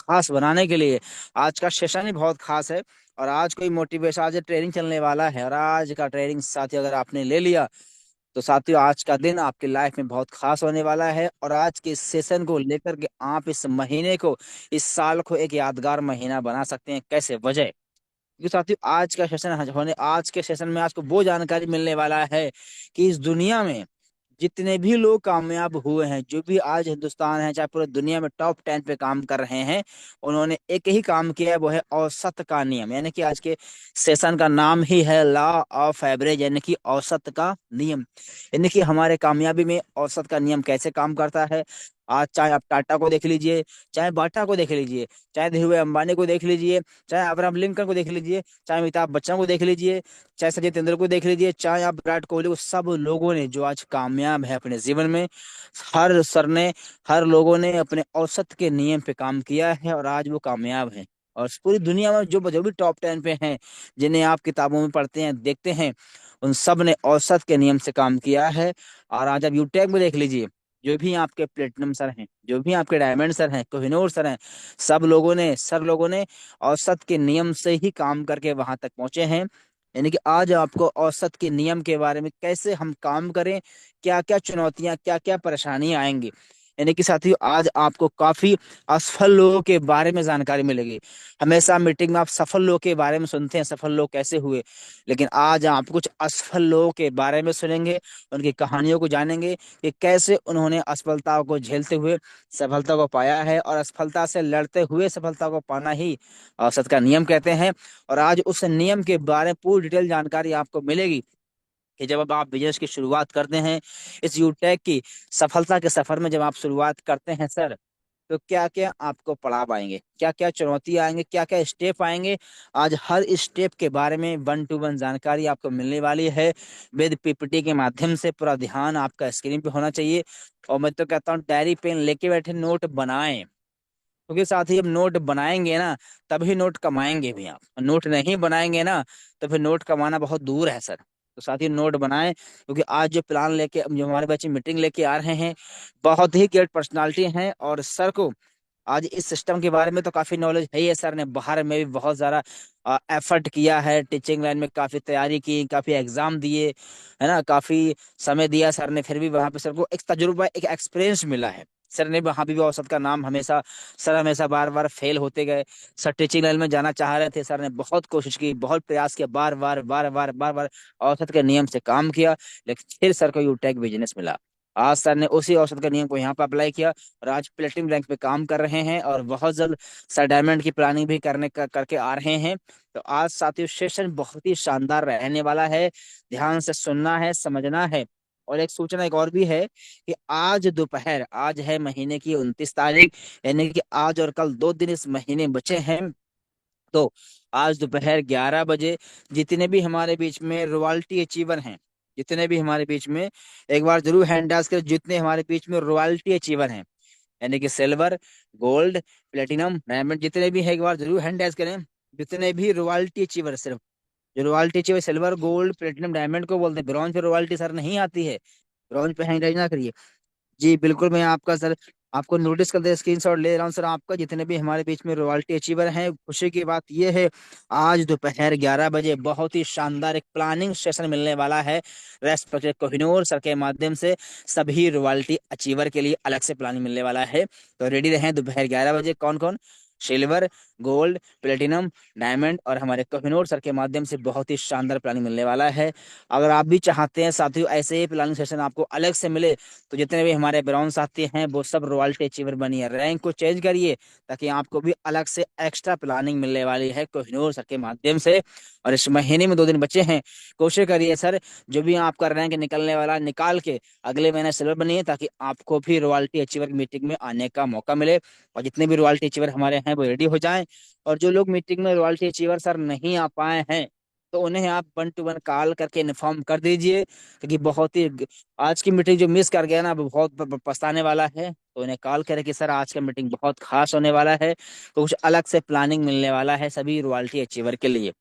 खास बनाने के लिए आज का सेशन ही बहुत खास है। और आज कोई मोटिवेशन, आज ट्रेनिंग चलने वाला है, और आज का ट्रेनिंग साथियों अगर आपने ले लिया तो साथियों आज का दिन आपकी लाइफ में बहुत खास होने वाला है। और आज के इस सेशन को लेकर के आप इस महीने को, इस साल को एक यादगार महीना बना सकते हैं। कैसे वजह, क्योंकि साथियों आज के सेशन में आपको वो जानकारी मिलने वाला है कि इस दुनिया में जितने भी लोग कामयाब हुए हैं, जो भी आज हिंदुस्तान है चाहे पूरे दुनिया में टॉप 10 पे काम कर रहे हैं, उन्होंने एक ही काम किया है, वो है औसत का नियम। यानी कि आज के सेशन का नाम ही है लॉ ऑफ एवरेज, यानी कि औसत का नियम। यानी कि हमारे कामयाबी में औसत का नियम कैसे काम करता है। आज चाहे आप टाटा को देख लीजिए, चाहे बाटा को देख लीजिए, चाहे धीरू भाई अंबानी को देख लीजिए, चाहे अब्राहम लिंकन को देख लीजिए, चाहे अमिताभ बच्चन को देख लीजिए, चाहे सचिन तेंदुलकर को देख लीजिए, चाहे आप विराट कोहली को, सब लोगों ने जो आज कामयाब है अपने जीवन में, हर सर ने, हर लोगों ने अपने औसत के नियम पे काम किया है और आज वो कामयाब है। और पूरी दुनिया में जो जो भी टॉप 10 पे हैं, जिन्हें आप किताबों में पढ़ते हैं देखते हैं, उन सब ने औसत के नियम से काम किया है। और आज आप यूटेक में देख लीजिए, जो भी आपके प्लेटिनम सर हैं, जो भी आपके डायमंड सर हैं, कोहिनूर सर हैं, सब लोगों ने औसत के नियम से ही काम करके वहां तक पहुंचे हैं। यानी कि आज आपको औसत के नियम के बारे में, कैसे हम काम करें, क्या क्या चुनौतियां, क्या क्या परेशानियां आएंगी। यानी कि साथियों आज आपको काफी असफल लोगों के बारे में जानकारी मिलेगी। हमेशा मीटिंग में आप सफल लोगों के बारे में सुनते हैं, सफल लोग कैसे हुए, लेकिन आज आप कुछ असफल लोगों के बारे में सुनेंगे, उनकी कहानियों को जानेंगे कि कैसे उन्होंने असफलताओं को झेलते हुए सफलता को पाया है। और असफलता से लड़ते हुए सफलता को पाना ही औसत का नियम कहते हैं। और आज उस नियम के बारे में पूरी डिटेल जानकारी आपको मिलेगी कि जब अब आप बिजनेस की शुरुआत करते हैं, इस यूटेक की सफलता के सफर में जब आप शुरुआत करते हैं सर, तो क्या क्या आपको पड़ाव आएंगे, क्या क्या चुनौती आएंगे, क्या क्या स्टेप आएंगे। आज हर स्टेप के बारे में 1 to 1 जानकारी आपको मिलने वाली है विद पीपीटी के माध्यम से। पूरा ध्यान आपका स्क्रीन पे होना चाहिए। और मैं तो कहता हूँ डायरी पेन लेके बैठे, नोट बनाएं, क्योंकि साथ ही अब नोट बनाएंगे ना, तभी नोट कमाएंगे भी। आप नोट नहीं बनाएंगे ना, तो फिर नोट कमाना बहुत दूर है सर। तो साथ ही नोट बनाएं, क्योंकि आज जो प्लान लेके, जो हमारे बच्चे मीटिंग लेके आ रहे हैं, बहुत ही ग्रेट पर्सनालिटी हैं। और सर को आज इस सिस्टम के बारे में तो काफी नॉलेज है ही है। सर ने बाहर में भी बहुत ज्यादा एफर्ट किया है, टीचिंग लाइन में काफी तैयारी की, काफी एग्जाम दिए, है ना, काफी समय दिया सर ने। फिर भी वहां पे सर को एक तजुर्बा, एक एक्सपीरियंस मिला है। सर ने वहां भी औसत का नाम हमेशा, सर हमेशा बार बार फेल होते गए। सर टीचिंग लाइन में जाना चाह रहे थे, सर ने बहुत कोशिश की, बहुत प्रयास किया, बार बार बार बार बार बार औसत के नियम से काम किया, लेकिन फिर सर को यूटेक बिजनेस मिला। आज सर ने उसी औसत के नियम को यहाँ पर अप्लाई किया और आज प्लेटिनम रैंक पे काम कर रहे हैं। और बहुत जल्द सर डायमंड की प्लानिंग भी करके आ रहे हैं। तो आज साथियों सेशन बहुत ही शानदार रहने वाला है। ध्यान से सुनना है, समझना है। और एक सूचना एक और भी है कि आज दोपहर, आज है महीने की 29 तारीख, यानी कि आज और कल 2 दिन इस महीने बचे हैं। तो आज दोपहर 11 बजे जितने भी हमारे बीच में रॉयल्टी अचीवर हैं, जितने भी हमारे बीच में, एक बार जरूर हैंड डाउस करें, जितने हमारे बीच में रॉयल्टी अचीवर हैं, यानी कि सिल्वर, गोल्ड, प्लेटिनम, डायमंड, जितने भी हैं, एक बार जरूर हैंड डाउस करें। जितने भी रॉयल्टी अचीवर, सिर्फ जो रॉयल्टी चाहिए सिल्वर, गोल्ड, प्लेटिनम, डायमंड को बोलते हैं। ब्रॉन्ज पे रॉयल्टी सर नहीं आती है, ब्रॉन्ज पे हैंड राइज ना करिए। जी बिल्कुल, मैं आपका सर आपको नोटिस कर दे, स्क्रीनशॉट ले रहा हूँ सर आपका। जितने भी हमारे बीच में रॉयल्टी अचीवर हैं, खुशी की बात यह है, आज दोपहर 11 बजे बहुत ही शानदार एक प्लानिंग सेशन मिलने वाला है रेस्पेक्टेड कोहिनूर सर के माध्यम से। सभी रॉयल्टी अचीवर के लिए अलग से प्लानिंग मिलने वाला है। तो रेडी रहें दोपहर 11 बजे। कौन कौन? सिल्वर, गोल्ड, प्लेटिनम, डायमंड और हमारे कोहिनूर सर के माध्यम से बहुत ही शानदार प्लानिंग मिलने वाला है। अगर आप भी चाहते हैं साथियों ऐसे ही प्लानिंग सेशन आपको अलग से मिले, तो जितने भी हमारे ब्राउन साथी हैं वो सब रॉयल्टी अचीवर बनिए, रैंक को चेंज करिए, ताकि आपको भी अलग से एक्स्ट्रा प्लानिंग मिलने वाली है कोहिनूर सर के माध्यम से। और इस महीने में 2 दिन बचे हैं, कोशिश करिए सर जो भी आपका रैंक निकलने वाला निकाल के अगले महीने सिल्वर बनिए, ताकि आपको भी रॉयल्टी अचीवर की मीटिंग में आने का मौका मिले। और जितने भी रॉयल्टी अचीवर हमारे हैं वो रेडी हो जाएं। और जो लोग मीटिंग में रॉयल्टी अचीवर सर नहीं आ पाए हैं, तो उन्हें आप 1 to 1 कॉल करके इन्फॉर्म कर दीजिए, क्योंकि बहुत ही आज की मीटिंग जो मिस कर गया ना, वो बहुत पछताने वाला है। तो उन्हें कॉल करें कि सर आज का मीटिंग बहुत खास होने वाला है, तो कुछ अलग से प्लानिंग मिलने वाला है सभी रॉयल्टी अचीवर के लिए।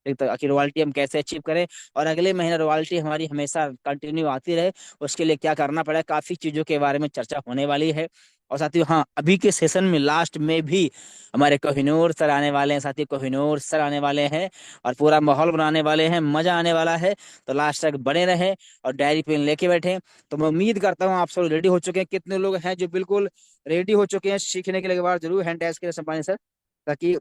एक तो आखिर रॉयल्टी हम कैसे अचीव करें, और अगले महीने रॉयल्टी हमारी हमेशा कंटिन्यू आती रहे, उसके लिए क्या करना पड़ेगा, काफी चीजों के बारे में चर्चा होने वाली है। और साथियों हाँ, अभी के सेशन में लास्ट में भी हमारे कोहिनूर सर आने वाले हैं साथियों, कोहिनूर सर आने वाले हैं और पूरा माहौल बनाने वाले हैं, मजा आने वाला है। तो लास्ट तक बने रहे और डायरी पेन लेके बैठे। तो मैं उम्मीद करता हूँ आप सब रेडी हो चुके हैं। कितने लोग हैं जो बिल्कुल रेडी हो चुके हैं सीखने के लिए? एक बार जरूर हैंड रेज करें सम्मानित सर, ताकि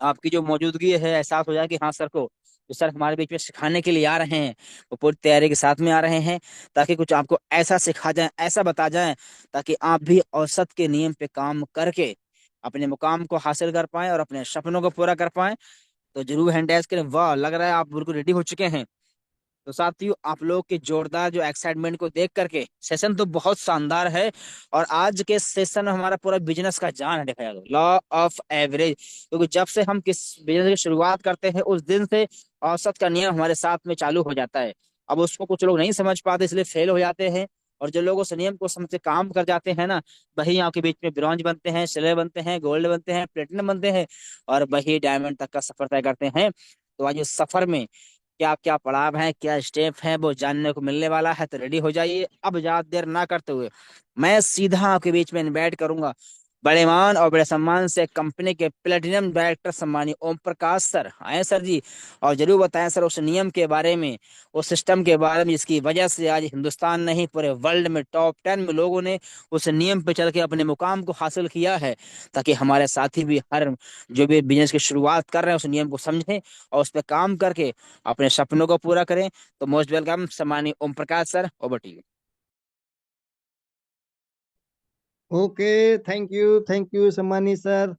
आपकी जो मौजूदगी है एहसास हो जाए कि हाँ सर को, जो सर हमारे बीच में सिखाने के लिए आ रहे हैं वो पूरी तैयारी के साथ में आ रहे हैं, ताकि कुछ आपको ऐसा सिखा जाए, ऐसा बता जाए, ताकि आप भी औसत के नियम पे काम करके अपने मुकाम को हासिल कर पाए और अपने सपनों को पूरा कर पाए। तो जरूर हैंड रेज करें। वाह, लग रहा है आप बिल्कुल रेडी हो चुके हैं। तो साथियों आप लोग के जोरदार जो एक्साइटमेंट को देख करके, सेशन तो बहुत शानदार है। और आज के सेशन में हमारा पूरा बिजनेस का जान है, देखा जाए तो लॉ ऑफ एवरेज। क्योंकि जब से हम किस बिजनेस की शुरुआत करते हैं उस दिन से औसत का नियम हमारे साथ में चालू हो जाता है। अब उसको कुछ लोग नहीं समझ पाते, इसलिए फेल हो जाते हैं। और जो लोग उस नियम को समझ के काम कर जाते हैं ना, वही यहाँ के बीच में ब्रॉन्ज बनते हैं, सिल्वर बनते हैं, गोल्ड बनते हैं, प्लेटिनम बनते हैं, और वही डायमंड तक का सफर तय करते हैं। तो आज इस सफर में क्या क्या पड़ाव हैं, क्या स्टेप हैं, वो जानने को मिलने वाला है। तो रेडी हो जाइए। अब ज्यादा देर ना करते हुए मैं सीधा आपके बीच में इनवाइट करूंगा बड़े मान और बड़े सम्मान से कंपनी के प्लेटिनम डायरेक्टर सम्मानी ओम प्रकाश सर। आए सर जी, और जरूर बताएं सर उस नियम के बारे में, उस सिस्टम के बारे में जिसकी वजह से आज हिंदुस्तान नहीं पूरे वर्ल्ड में टॉप 10 में लोगों ने उस नियम पे चल के अपने मुकाम को हासिल किया है। ताकि हमारे साथी भी हर जो भी बिजनेस की शुरुआत कर रहे हैं उस नियम को समझें और उस पर काम करके अपने सपनों को पूरा करें। तो मोस्ट वेलकम सम्मानीय Om Prakash sir, over to you. Okay, thank you सम्मानी सर।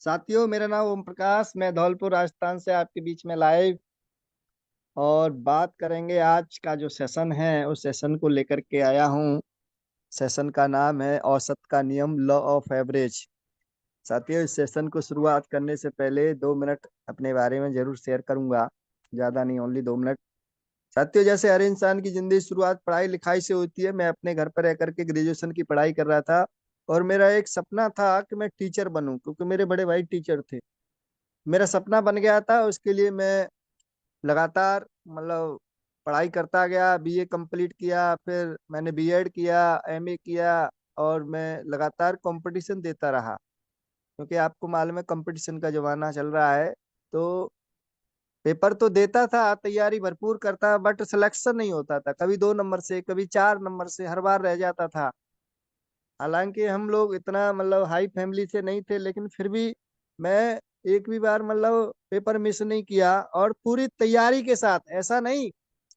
साथियों, मेरा नाम ओम प्रकाश, मैं धौलपुर राजस्थान से आपके बीच में लाइव और बात करेंगे। आज का जो सेशन है उस सेशन को लेकर के आया हूँ। सेशन का नाम है औसत का नियम, लॉ ऑफ एवरेज। साथियों, इस सेशन को शुरुआत करने से पहले 2 मिनट अपने बारे में जरूर शेयर करूंगा, ज़्यादा नहीं, ओनली 2 मिनट। साथियों, जैसे हर इंसान की जिंदगी शुरुआत पढ़ाई लिखाई से होती है। मैं अपने घर पर रह करके ग्रेजुएशन की पढ़ाई कर रहा था और मेरा एक सपना था कि मैं टीचर बनूं, क्योंकि मेरे बड़े भाई टीचर थे। मेरा सपना बन गया था, उसके लिए मैं लगातार पढ़ाई करता गया। बीए कंप्लीट किया, फिर मैंने बीएड किया, एमए किया, और मैं लगातार कंपटीशन देता रहा, क्योंकि आपको मालूम है कंपटीशन का जमाना चल रहा है। तो पेपर तो देता था, तैयारी भरपूर करता, बट सिलेक्शन नहीं होता था। कभी 2 नंबर से, कभी 4 नंबर से, हर बार रह जाता था। हालांकि हम लोग इतना हाई फैमिली से नहीं थे, लेकिन फिर भी मैं एक भी बार पेपर मिस नहीं किया, और पूरी तैयारी के साथ। ऐसा नहीं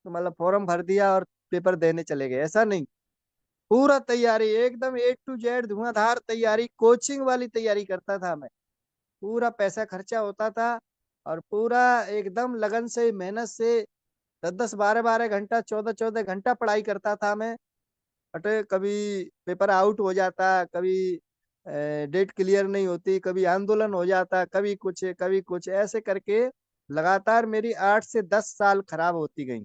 तो फॉर्म भर दिया और पेपर देने चले गए, ऐसा नहीं। पूरा तैयारी एकदम A to Z, धुआंधार तैयारी, कोचिंग वाली तैयारी करता था मैं। पूरा पैसा खर्चा होता था और पूरा एकदम लगन से, मेहनत से 10 10 12 12 घंटा, 14 14 घंटा पढ़ाई करता था मैं। बट कभी पेपर आउट हो जाता, कभी डेट क्लियर नहीं होती, कभी आंदोलन हो जाता, कभी कुछ ऐसे करके लगातार मेरी 8 से 10 साल खराब होती गई।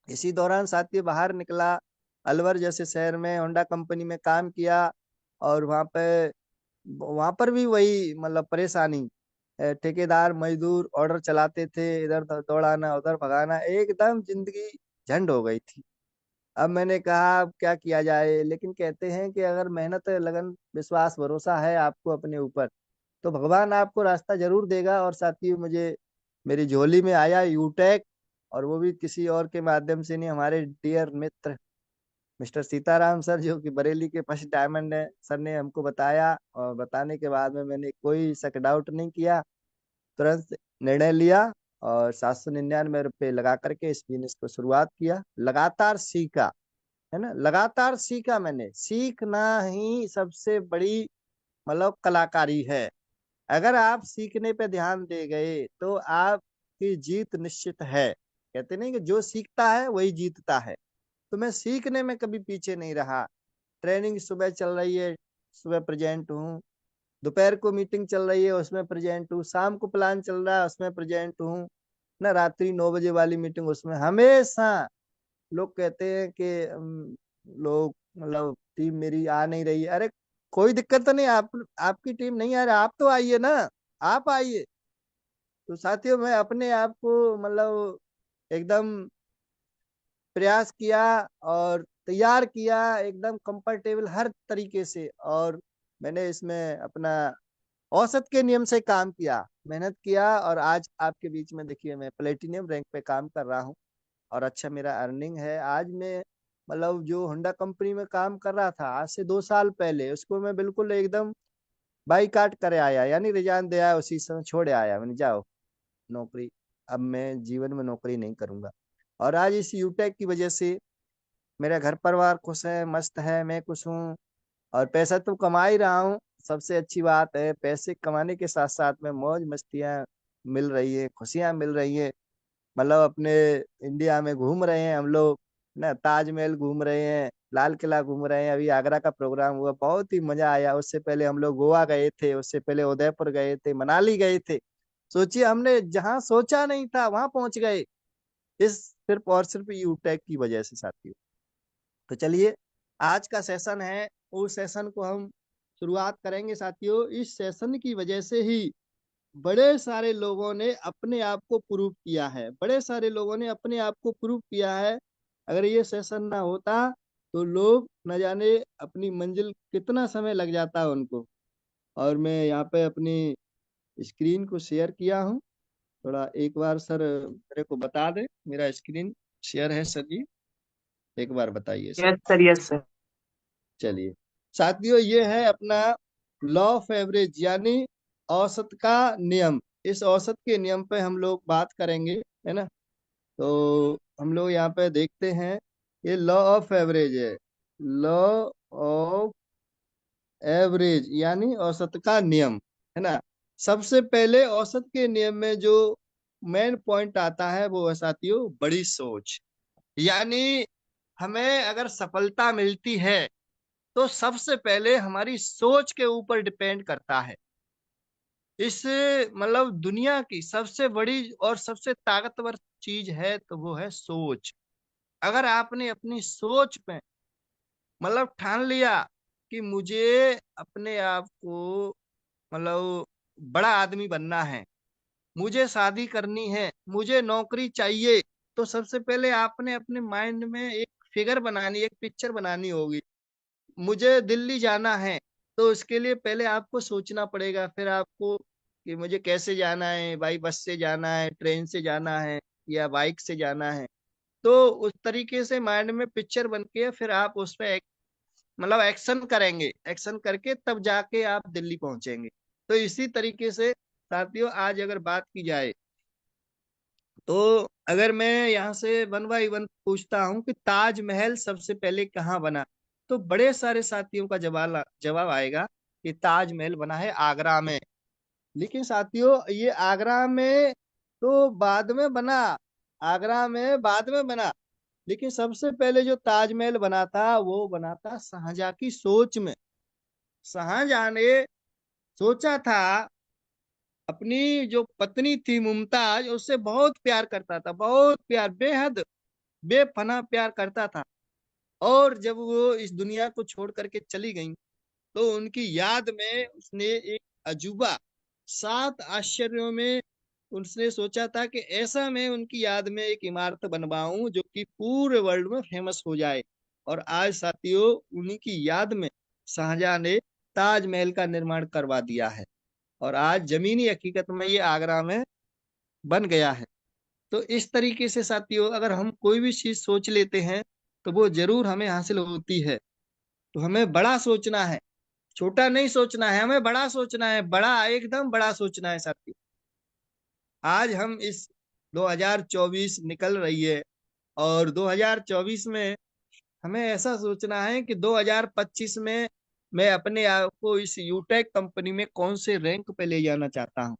इसी दौरान साथी बाहर निकला, अलवर जैसे शहर में होंडा कंपनी में काम किया। और वहां पर भी वही परेशानी। ठेकेदार मजदूर ऑर्डर चलाते थे, इधर दौड़ाना, उधर भगाना, एकदम जिंदगी झंड हो गई थी। अब मैंने कहा अब क्या किया जाए, लेकिन कहते हैं कि अगर मेहनत, लगन, विश्वास, भरोसा है आपको अपने ऊपर, तो भगवान आपको रास्ता जरूर देगा। और साथियों, मुझे मेरी झोली में आया यूटेक, और वो भी किसी और के माध्यम से नहीं, हमारे डियर मित्र मिस्टर सीताराम सर, जो कि बरेली के फर्स्ट डायमंड है, सर ने हमको बताया। और बताने के बाद में मैंने कोई शक डाउट नहीं किया, तुरंत निर्णय लिया और 799 रुपये लगा करके इस बिजनेस को शुरुआत किया। लगातार सीखा, है ना, लगातार सीखा। मैंने सीखना ही सबसे बड़ी कलाकारी है। अगर आप सीखने पे ध्यान दे गए तो आपकी जीत निश्चित है। कहते नहीं कि जो सीखता है वही जीतता है। तो मैं सीखने में कभी पीछे नहीं रहा। ट्रेनिंग सुबह चल रही है, सुबह प्रेजेंट हूँ। दोपहर को मीटिंग चल रही है, उसमें प्रेजेंट हूँ। शाम को प्लान चल रहा है, उसमें प्रेजेंट हूँ। ना रात्रि 9 बजे वाली मीटिंग, उसमें हमेशा। लोग कहते हैं कि लोग टीम मेरी आ नहीं रही है। अरे कोई दिक्कत तो नहीं, आपकी टीम नहीं आ रही, आप तो आइए ना, आप आइए। तो साथियों, मैं अपने आप को एकदम प्रयास किया और तैयार किया एकदम कंफर्टेबल हर तरीके से। और मैंने इसमें अपना औसत के नियम से काम किया, मेहनत किया, और आज आपके बीच में देखिए मैं प्लेटिनियम रैंक पे काम कर रहा हूँ और अच्छा मेरा अर्निंग है। आज मैं मतलब जो होंडा कंपनी में काम कर रहा था आज से 2 साल पहले, उसको मैं बिल्कुल एकदम बाईकाट करे आया, यानी रिजाइन दे आया, उसी समय छोड़ आया। मैंने जाओ नौकरी, अब मैं जीवन में नौकरी नहीं करूंगा। और आज इस यूटेक की वजह से मेरा घर परिवार खुश है, मस्त है, मैं खुश हूँ। और पैसा तो कमा ही रहा हूँ, सबसे अच्छी बात है। पैसे कमाने के साथ साथ में मौज मस्तियाँ मिल रही है, खुशियाँ मिल रही है। मतलब अपने इंडिया में घूम रहे हैं हम लोग ना, ताजमहल घूम रहे हैं, लाल किला घूम रहे हैं। अभी आगरा का प्रोग्राम हुआ, बहुत ही मजा आया। उससे पहले हम लोग गोवा गए थे, उससे पहले उदयपुर गए थे, मनाली गए थे। सोचिए हमने जहाँ सोचा नहीं था वहां पहुंच गए, इस सिर्फ और सिर्फ यूटेक की वजह से साथियों। तो चलिए आज का सेशन है, उस सेशन को हम शुरुआत करेंगे साथियों। इस सेशन की वजह से ही बड़े सारे लोगों ने अपने आप को प्रूव किया है, बड़े सारे लोगों ने अपने आप को प्रूव किया है। अगर ये सेशन ना होता तो लोग न जाने अपनी मंजिल कितना समय लग जाता उनको। और मैं यहाँ पे अपनी स्क्रीन को शेयर किया हूँ, थोड़ा एक बार सर मेरे को बता दे। मेरा स्क्रीन शेयर है सर जी, एक बार बताइए sir. Yes sir, yes sir. चलिए साथियों, ये है अपना लॉ ऑफ एवरेज, यानी औसत का नियम। इस औसत के नियम पे हम लोग बात करेंगे, है ना। तो हम लोग यहाँ पे देखते हैं, ये लॉ ऑफ एवरेज है। लॉ ऑफ एवरेज यानी औसत का नियम, है ना। सबसे पहले औसत के नियम में जो मेन पॉइंट आता है वो है साथियों बड़ी सोच। यानी हमें अगर सफलता मिलती है तो सबसे पहले हमारी सोच के ऊपर डिपेंड करता है। इस मतलब दुनिया की सबसे बड़ी और सबसे ताकतवर चीज है तो वो है सोच। अगर आपने अपनी सोच में मतलब ठान लिया कि मुझे अपने आप को मतलब बड़ा आदमी बनना है, मुझे शादी करनी है, मुझे नौकरी चाहिए, तो सबसे पहले आपने अपने माइंड में एक फिगर बनानी, एक पिक्चर बनानी होगी। मुझे दिल्ली जाना है तो उसके लिए पहले आपको सोचना पड़ेगा, फिर आपको कि मुझे कैसे जाना है, भाई बस से जाना है, ट्रेन से जाना है, या बाइक से जाना है। तो उस तरीके से माइंड में पिक्चर बन के फिर आप उस पर मतलब एक्शन करेंगे, एक्शन करके तब जाके आप दिल्ली पहुंचेंगे। तो इसी तरीके से साथियों आज अगर बात की जाए तो अगर मैं यहाँ से वन बाई वन पूछता हूँ कि ताजमहल सबसे पहले कहाँ बना, तो बड़े सारे साथियों का जवाब जवाब आएगा कि ताजमहल बना है आगरा में। लेकिन साथियों ये आगरा में तो बाद में बना, आगरा में बाद में बना। लेकिन सबसे पहले जो ताजमहल बना था वो बना था शाहजहां की सोच में। शाहजहां ने सोचा था, अपनी जो पत्नी थी मुमताज, उससे बहुत प्यार करता था, बहुत प्यार, बेहद बेपनाह प्यार करता था। और जब वो इस दुनिया को छोड़ करके चली गई तो उनकी याद में उसने एक अजूबा, 7 आश्चर्यों में उसने सोचा था कि ऐसा मैं उनकी याद में एक इमारत बनवाऊं जो कि पूरे वर्ल्ड में फेमस हो जाए। और आज साथियों उन्हीं की याद में शाहजहां ने ताजमहल का निर्माण करवा दिया है। और आज जमीनी हकीकत में ये आगरा में बन गया है। तो इस तरीके से साथियों अगर हम कोई भी चीज सोच लेते हैं तो वो जरूर हमें हासिल होती है। तो हमें बड़ा सोचना है, छोटा नहीं सोचना है, हमें बड़ा सोचना है, बड़ा एकदम बड़ा सोचना है साथियों। आज हम इस 2024 निकल रही है और 2024 में हमें ऐसा सोचना है कि 2025 में मैं अपने आप को इस यूटेक कंपनी में कौन से रैंक पे ले जाना चाहता हूँ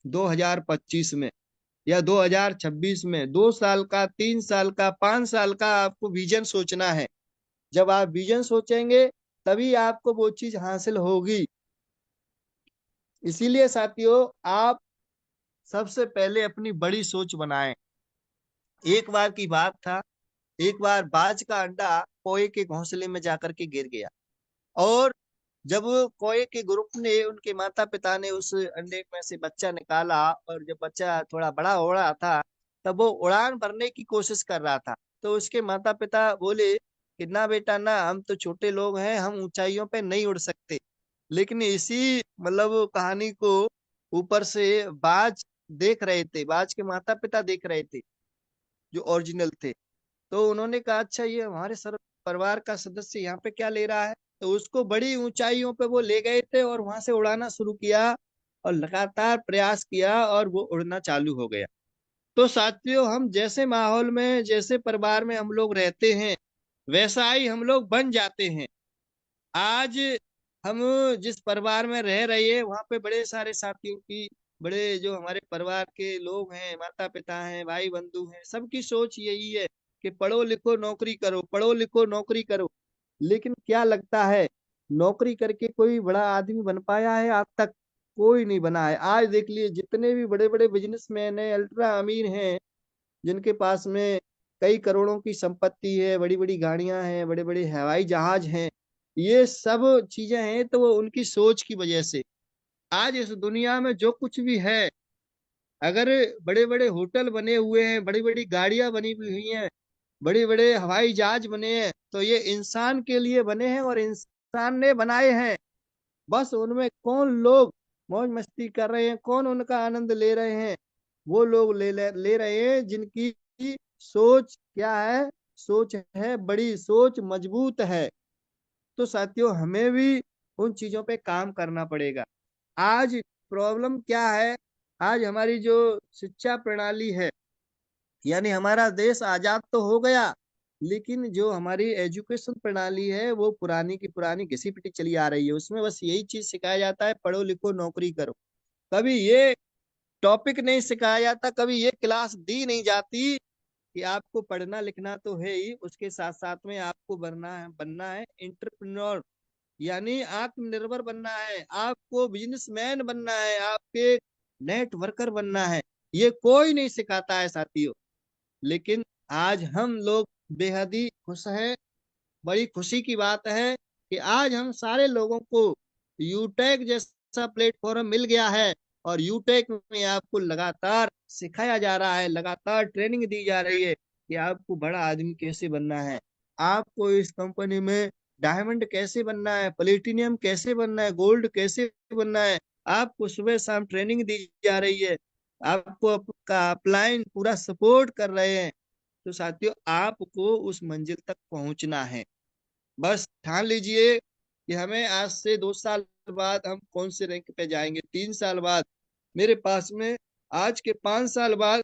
2025 में या 2026 में। 2 साल का, 3 साल का, 5 साल का आपको विजन सोचना है। जब आप विजन सोचेंगे तभी आपको वो चीज हासिल होगी। इसीलिए साथियों आप सबसे पहले अपनी बड़ी सोच बनाएं। एक बार की बात था, एक बार बाज का अंडा कोए के घोंसले में जाकर के गिर गया। और जब कोए के ग्रुप ने, उनके माता पिता ने उस अंडे में से बच्चा निकाला और जब बच्चा थोड़ा बड़ा हो रहा था तब वो उड़ान भरने की कोशिश कर रहा था। तो उसके माता पिता बोले कि ना बेटा ना, हम तो छोटे लोग हैं, हम ऊंचाइयों पे नहीं उड़ सकते। लेकिन इसी मतलब कहानी को ऊपर से बाज देख रहे थे, बाज के माता पिता देख रहे थे जो ओरिजिनल थे। तो उन्होंने कहा अच्छा ये हमारे सर परिवार का सदस्य यहाँ पे क्या ले रहा है, तो उसको बड़ी ऊंचाइयों पे वो ले गए थे और वहां से उड़ाना शुरू किया और लगातार प्रयास किया और वो उड़ना चालू हो गया। तो साथियों, हम जैसे माहौल में, जैसे परिवार में हम लोग रहते हैं, वैसा ही हम लोग बन जाते हैं। आज हम जिस परिवार में रह रहे हैं वहां पे बड़े सारे साथियों की, बड़े जो हमारे परिवार के लोग हैं, माता पिता हैं, भाई बंधु हैं, सबकी सोच यही है कि पढ़ो लिखो नौकरी करो, पढ़ो लिखो नौकरी करो। लेकिन क्या लगता है, नौकरी करके कोई बड़ा आदमी बन पाया है? आज तक कोई नहीं बना है। आज देख लिए जितने भी बड़े बड़े बिजनेसमैन हैं, अल्ट्रा अमीर हैं, जिनके पास में कई करोड़ों की संपत्ति है, बड़ी बड़ी गाड़ियां हैं, बड़े बड़े हवाई जहाज हैं, ये सब चीजें हैं तो वो उनकी सोच की वजह से। आज इस दुनिया में जो कुछ भी है, अगर बड़े बड़े होटल बने हुए हैं, बड़ी बड़ी गाड़ियां बनी हुई हैं, बड़े बड़े हवाई जहाज बने हैं, तो ये इंसान के लिए बने हैं और इंसान ने बनाए हैं। बस उनमें कौन लोग मौज मस्ती कर रहे हैं, कौन उनका आनंद ले रहे हैं, वो लोग ले रहे हैं जिनकी सोच क्या है, सोच है बड़ी, सोच मजबूत है। तो साथियों, हमें भी उन चीजों पे काम करना पड़ेगा। आज प्रॉब्लम क्या है, आज हमारी जो शिक्षा प्रणाली है, यानी हमारा देश आजाद तो हो गया, लेकिन जो हमारी एजुकेशन प्रणाली है वो पुरानी की पुरानी घिसी पिटी चली आ रही है। उसमें बस यही चीज सिखाया जाता है, पढ़ो लिखो नौकरी करो। कभी ये टॉपिक नहीं सिखाया जाता, कभी ये क्लास दी नहीं जाती कि आपको पढ़ना लिखना तो है ही, उसके साथ साथ में आपको बनना है एंटरप्रेन्योर, यानी आत्मनिर्भर बनना है, आपको बिजनेसमैन बनना है, आपके नेटवर्कर बनना है। ये कोई नहीं सिखाता है साथियों। लेकिन आज हम लोग बेहद ही खुश हैं। बड़ी खुशी की बात है कि आज हम सारे लोगों को यूटेक जैसा प्लेटफॉर्म मिल गया है और यूटेक में आपको लगातार सिखाया जा रहा है, लगातार ट्रेनिंग दी जा रही है कि आपको बड़ा आदमी कैसे बनना है, आपको इस कंपनी में डायमंड कैसे बनना है, प्लेटिनियम कैसे बनना है, गोल्ड कैसे बनना है। आपको सुबह शाम ट्रेनिंग दी जा रही है, आपको आपका अपलाइन पूरा सपोर्ट कर रहे हैं। तो साथियों, आपको उस मंजिल तक पहुंचना है। बस ठान लीजिए कि हमें आज से 2 साल बाद हम कौन से रैंक पे जाएंगे, 3 साल बाद मेरे पास में, आज के 5 साल बाद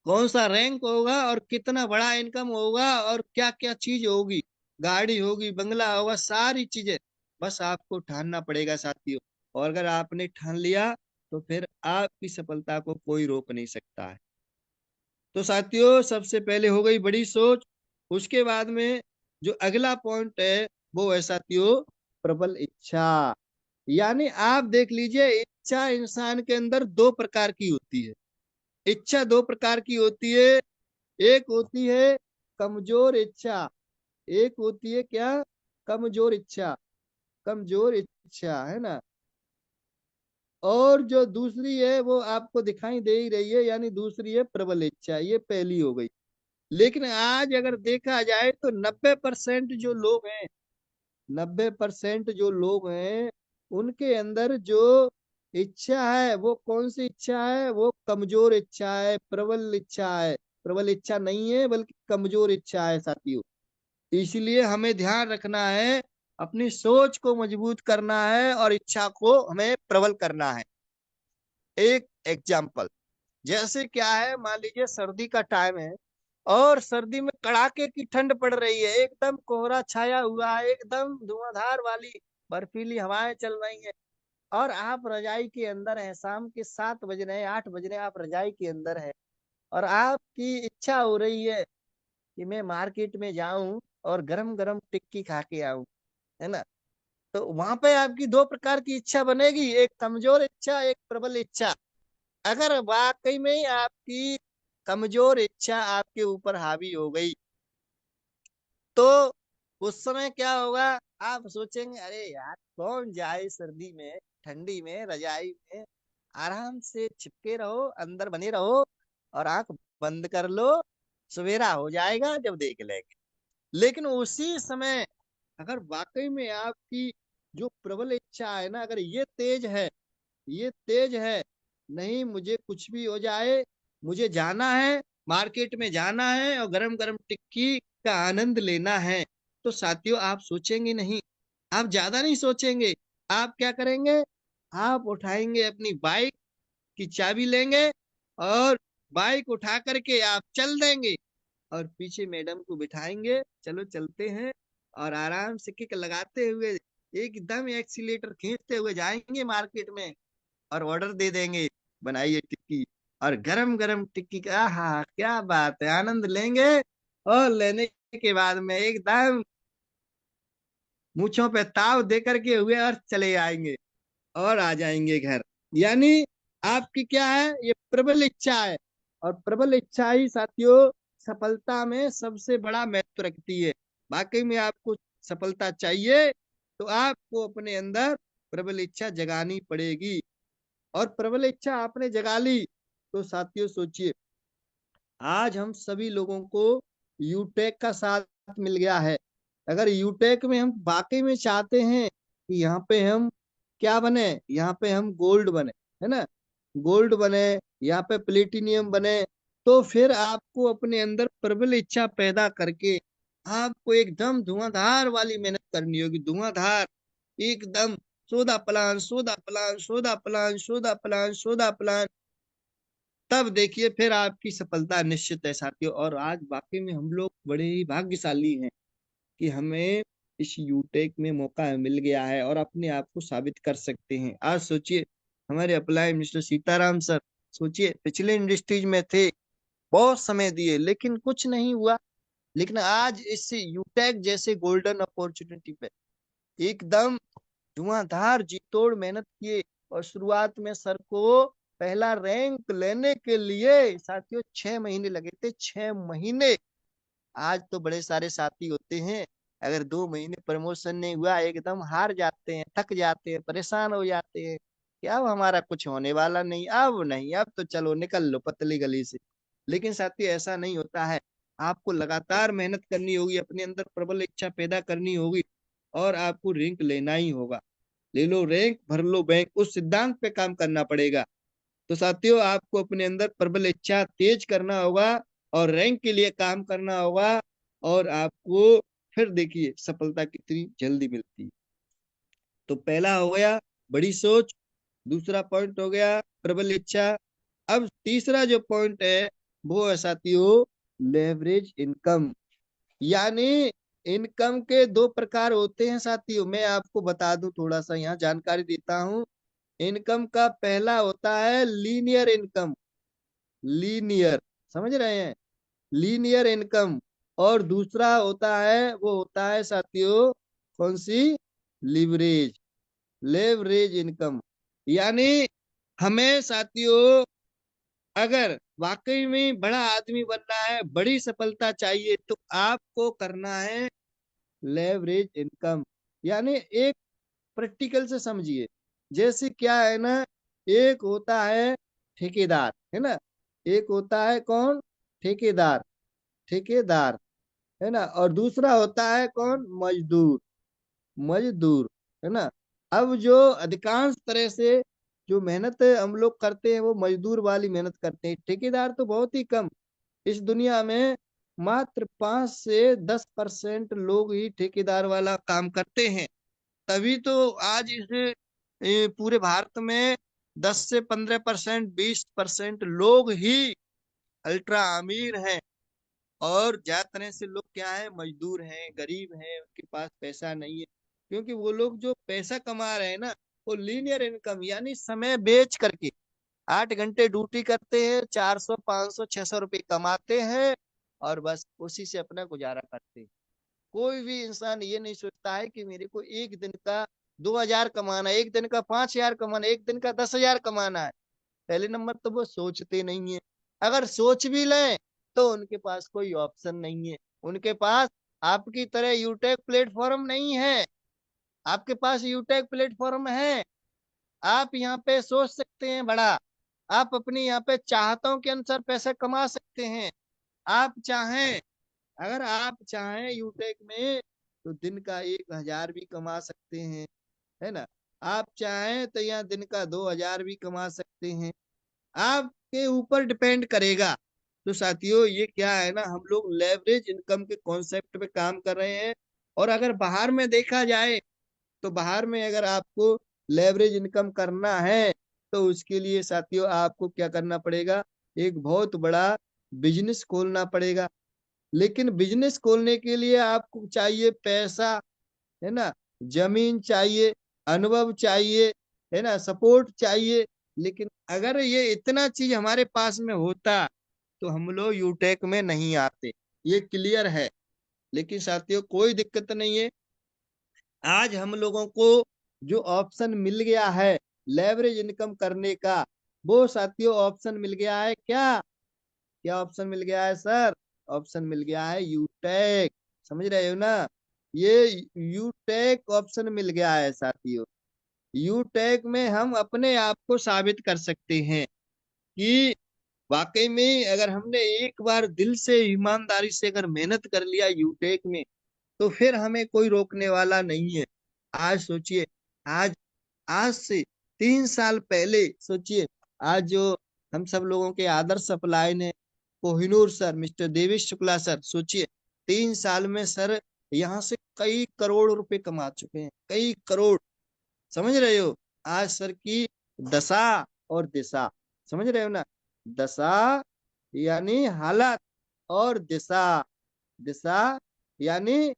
कौन सा रैंक होगा और कितना बड़ा इनकम होगा और क्या क्या चीज होगी, गाड़ी होगी, बंगला होगा, सारी चीजें। बस आपको ठानना पड़ेगा साथियों। और अगर आपने ठान लिया तो फिर आपकी सफलता को कोई रोक नहीं सकता है। तो साथियों, सबसे पहले हो गई बड़ी सोच। उसके बाद में जो अगला पॉइंट है वो है साथियों प्रबल इच्छा। यानी आप देख लीजिए, इच्छा इंसान के अंदर दो प्रकार की होती है। इच्छा दो प्रकार की होती है। एक होती है कमजोर इच्छा, एक होती है क्या, कमजोर इच्छा। कमजोर इच्छा है ना। और जो दूसरी है वो आपको दिखाई दे ही रही है, यानी दूसरी है प्रबल इच्छा। ये पहली हो गई। लेकिन आज अगर देखा जाए तो 90% जो लोग हैं, 90% जो लोग हैं, उनके अंदर जो इच्छा है वो कौन सी इच्छा है, वो कमजोर इच्छा है, प्रबल इच्छा है। प्रबल इच्छा नहीं है बल्कि कमजोर इच्छा है साथियों। इसलिए हमें ध्यान रखना है, अपनी सोच को मजबूत करना है और इच्छा को हमें प्रबल करना है। एक एग्जाम्पल, जैसे क्या है, मान लीजिए सर्दी का टाइम है और सर्दी में कड़ाके की ठंड पड़ रही है, एकदम कोहरा छाया हुआ है, एकदम धुआंधार वाली बर्फीली हवाएं चल रही हैं, और आप रजाई के अंदर हैं, शाम के 7 बज रहे हैं, 8 बज रहे हैं, आप रजाई के अंदर है और आपकी इच्छा हो रही है कि मैं मार्केट में जाऊं और गरम गरम टिक्की खा के आऊं, है ना। तो वहां पे आपकी दो प्रकार की इच्छा बनेगी, एक कमजोर इच्छा, एक प्रबल इच्छा। अगर वाकई में ही आपकी कमजोर इच्छा आपके ऊपर हावी हो गई तो उस समय क्या होगा, आप सोचेंगे अरे यार कौन जाए सर्दी में, ठंडी में, रजाई में, आराम से चिपके रहो, अंदर बने रहो और आंख बंद कर लो, सवेरा हो जाएगा जब देख लेंगे। लेकिन उसी समय अगर वाकई में आपकी जो प्रबल इच्छा है ना, अगर ये तेज है, ये तेज है, नहीं मुझे कुछ भी हो जाए, मुझे जाना है, मार्केट में जाना है और गरम गरम टिक्की का आनंद लेना है, तो साथियों आप सोचेंगे नहीं, आप ज्यादा नहीं सोचेंगे। आप क्या करेंगे, आप उठाएंगे अपनी बाइक की चाबी लेंगे और बाइक उठा करके आप चल देंगे और पीछे मैडम को बिठाएंगे, चलो चलते हैं, और आराम से किक लगाते हुए एकदम एक्सीलेटर खींचते हुए जाएंगे मार्केट में और ऑर्डर दे देंगे, बनाइए टिक्की। और गरम गरम टिक्की का आहा क्या बात है, आनंद लेंगे। और लेने के बाद में एकदम मूंछों पे ताव दे करके हुए और चले आएंगे और आ जाएंगे घर। यानी आपकी क्या है, ये प्रबल इच्छा है। और प्रबल इच्छा ही साथियों सफलता में सबसे बड़ा महत्व रखती है। वाकई में आपको सफलता चाहिए तो आपको अपने अंदर प्रबल इच्छा जगानी पड़ेगी। और प्रबल इच्छा आपने जगा ली तो साथियों सोचिए, आज हम सभी लोगों को यूटेक का साथ मिल गया है। अगर यूटेक में हम वाकई में चाहते हैं कि यहाँ पे हम क्या बने, यहाँ पे हम गोल्ड बने, है ना, गोल्ड बने, यहाँ पे प्लेटिनियम बने, तो फिर आपको अपने अंदर प्रबल इच्छा पैदा करके आपको एकदम धुआंधार वाली मेहनत करनी होगी, धुआंधार एकदम, सोदा प्लान सोदा प्लान सोदा प्लान सोदा प्लान सोदा प्लान। तब देखिए फिर आपकी सफलता निश्चित है साथियों। और आज वाकई में हम लोग बड़े ही भाग्यशाली हैं कि हमें इस यूटेक में मौका मिल गया है और अपने आप को साबित कर सकते हैं। आज सोचिए, हमारे अप्लाई मिनिस्टर सीताराम सर, सोचिए पिछले इंडस्ट्रीज में थे, बहुत समय दिए लेकिन कुछ नहीं हुआ, लेकिन आज इस यूटेक जैसे गोल्डन अपॉर्चुनिटी पे एकदम धुआंधार जी तोड़ मेहनत किए। और शुरुआत में सर को पहला रैंक लेने के लिए साथियों 6 महीने लगे थे, 6 महीने। आज तो बड़े सारे साथी होते हैं, अगर 2 महीने प्रमोशन नहीं हुआ एकदम हार जाते हैं, थक जाते हैं, परेशान हो जाते हैं कि अब हमारा कुछ होने वाला नहीं, अब नहीं, अब तो चलो निकल लो पतली गली से। लेकिन साथी ऐसा नहीं होता है, आपको लगातार मेहनत करनी होगी, अपने अंदर प्रबल इच्छा पैदा करनी होगी और आपको रैंक लेना ही होगा। ले लो रैंक, भर लो बैंक, उस सिद्धांत पे काम करना पड़ेगा। तो साथियों आपको अपने अंदर प्रबल इच्छा तेज करना होगा और रैंक के लिए काम करना होगा, और आपको फिर देखिए सफलता कितनी जल्दी मिलती है। तो पहला हो गया बड़ी सोच, दूसरा पॉइंट हो गया प्रबल इच्छा। अब तीसरा जो पॉइंट है वो है साथियों लेवरेज इनकम। यानी इनकम के 2 प्रकार होते हैं साथियों, मैं आपको बता दूं, थोड़ा सा यहाँ जानकारी देता हूँ। इनकम का पहला होता है लीनियर इनकम, लीनियर, समझ रहे हैं, लीनियर इनकम। और दूसरा होता है, वो होता है साथियों कौन सी, लिवरेज, लेवरेज इनकम। यानी हमें साथियों अगर वाकई में बड़ा आदमी बनना है, बड़ी सफलता चाहिए, तो आपको करना है लेवरेज इनकम। यानी एक प्रैक्टिकल से समझिए, जैसे क्या है ना, एक होता है ठेकेदार, है ना, एक होता है कौन, ठेकेदार, ठेकेदार, है ना, और दूसरा होता है कौन, मजदूर, मजदूर, है ना। अब जो अधिकांश तरह से जो मेहनत हम लोग करते हैं वो मजदूर वाली मेहनत करते हैं, ठेकेदार तो बहुत ही कम। इस दुनिया में मात्र 5 से 10% लोग ही ठेकेदार वाला काम करते हैं। तभी तो आज इस पूरे भारत में 10 से 15%, 20% लोग ही अल्ट्रा अमीर हैं। और ज्यादातर से लोग क्या है, मजदूर हैं, गरीब हैं, उनके पास पैसा नहीं है। क्योंकि वो लोग जो पैसा कमा रहे हैं ना, वो लीनियर इनकम यानी समय बेच करके 8 घंटे ड्यूटी करते हैं, 400 500 600 रुपये कमाते हैं और बस उसी से अपना गुजारा करते हैं। कोई भी इंसान ये नहीं सोचता है कि मेरे को एक दिन का 2,000 कमाना है, एक दिन का 5,000 कमाना है, एक दिन का 10,000 कमाना है। पहले नंबर तो वो सोचते नहीं है। अगर सोच भी लें तो उनके पास कोई ऑप्शन नहीं है, उनके पास आपकी तरह यूटेक प्लेटफॉर्म नहीं है। आपके पास यूटेक प्लेटफॉर्म है, आप यहाँ पे सोच सकते हैं बड़ा, आप अपनी यहाँ पे चाहतों के अनुसार पैसा कमा सकते हैं। आप चाहें अगर आप चाहें यूटेक में तो दिन का 1,000 भी कमा सकते हैं, है ना। आप चाहें तो यहाँ दिन का 2,000 भी कमा सकते हैं, आपके ऊपर डिपेंड करेगा। तो साथियों ये क्या है ना, हम लोग लेवरेज इनकम के कॉन्सेप्ट पे काम कर रहे हैं। और अगर बाहर में देखा जाए तो बाहर में अगर आपको लेवरेज इनकम करना है तो उसके लिए साथियों आपको क्या करना पड़ेगा, एक बहुत बड़ा बिजनेस खोलना पड़ेगा। लेकिन बिजनेस खोलने के लिए आपको चाहिए पैसा, है ना, जमीन चाहिए, अनुभव चाहिए, है ना, सपोर्ट चाहिए। लेकिन अगर ये इतना चीज हमारे पास में होता तो हम लोग यूटेक में नहीं आते, ये क्लियर है। लेकिन साथियों कोई दिक्कत नहीं है, आज हम लोगों को जो ऑप्शन मिल गया है लेवरेज इनकम करने का, वो साथियों ऑप्शन मिल गया है क्या, क्या ऑप्शन मिल गया है सर, ऑप्शन मिल गया है यूटेक। समझ रहे हो ना, ये यूटेक ऑप्शन मिल गया है साथियों। यूटेक में हम अपने आप को साबित कर सकते हैं कि वाकई में अगर हमने एक बार दिल से ईमानदारी से अगर मेहनत कर लिया यूटेक में तो फिर हमें कोई रोकने वाला नहीं है। आज सोचिए, आज आज से 3 साल पहले सोचिए, आज जो हम सब लोगों के आदर्श अपलाइन है Kohinoor sir, mister Devesh Shukla sir, सोचिए 3 साल में सर यहाँ से कई करोड़ रुपए कमा चुके हैं, कई करोड़। समझ रहे हो, आज सर की दशा और दिशा, समझ रहे हो ना, दशा यानी हालत और दिशा, दिशा यानी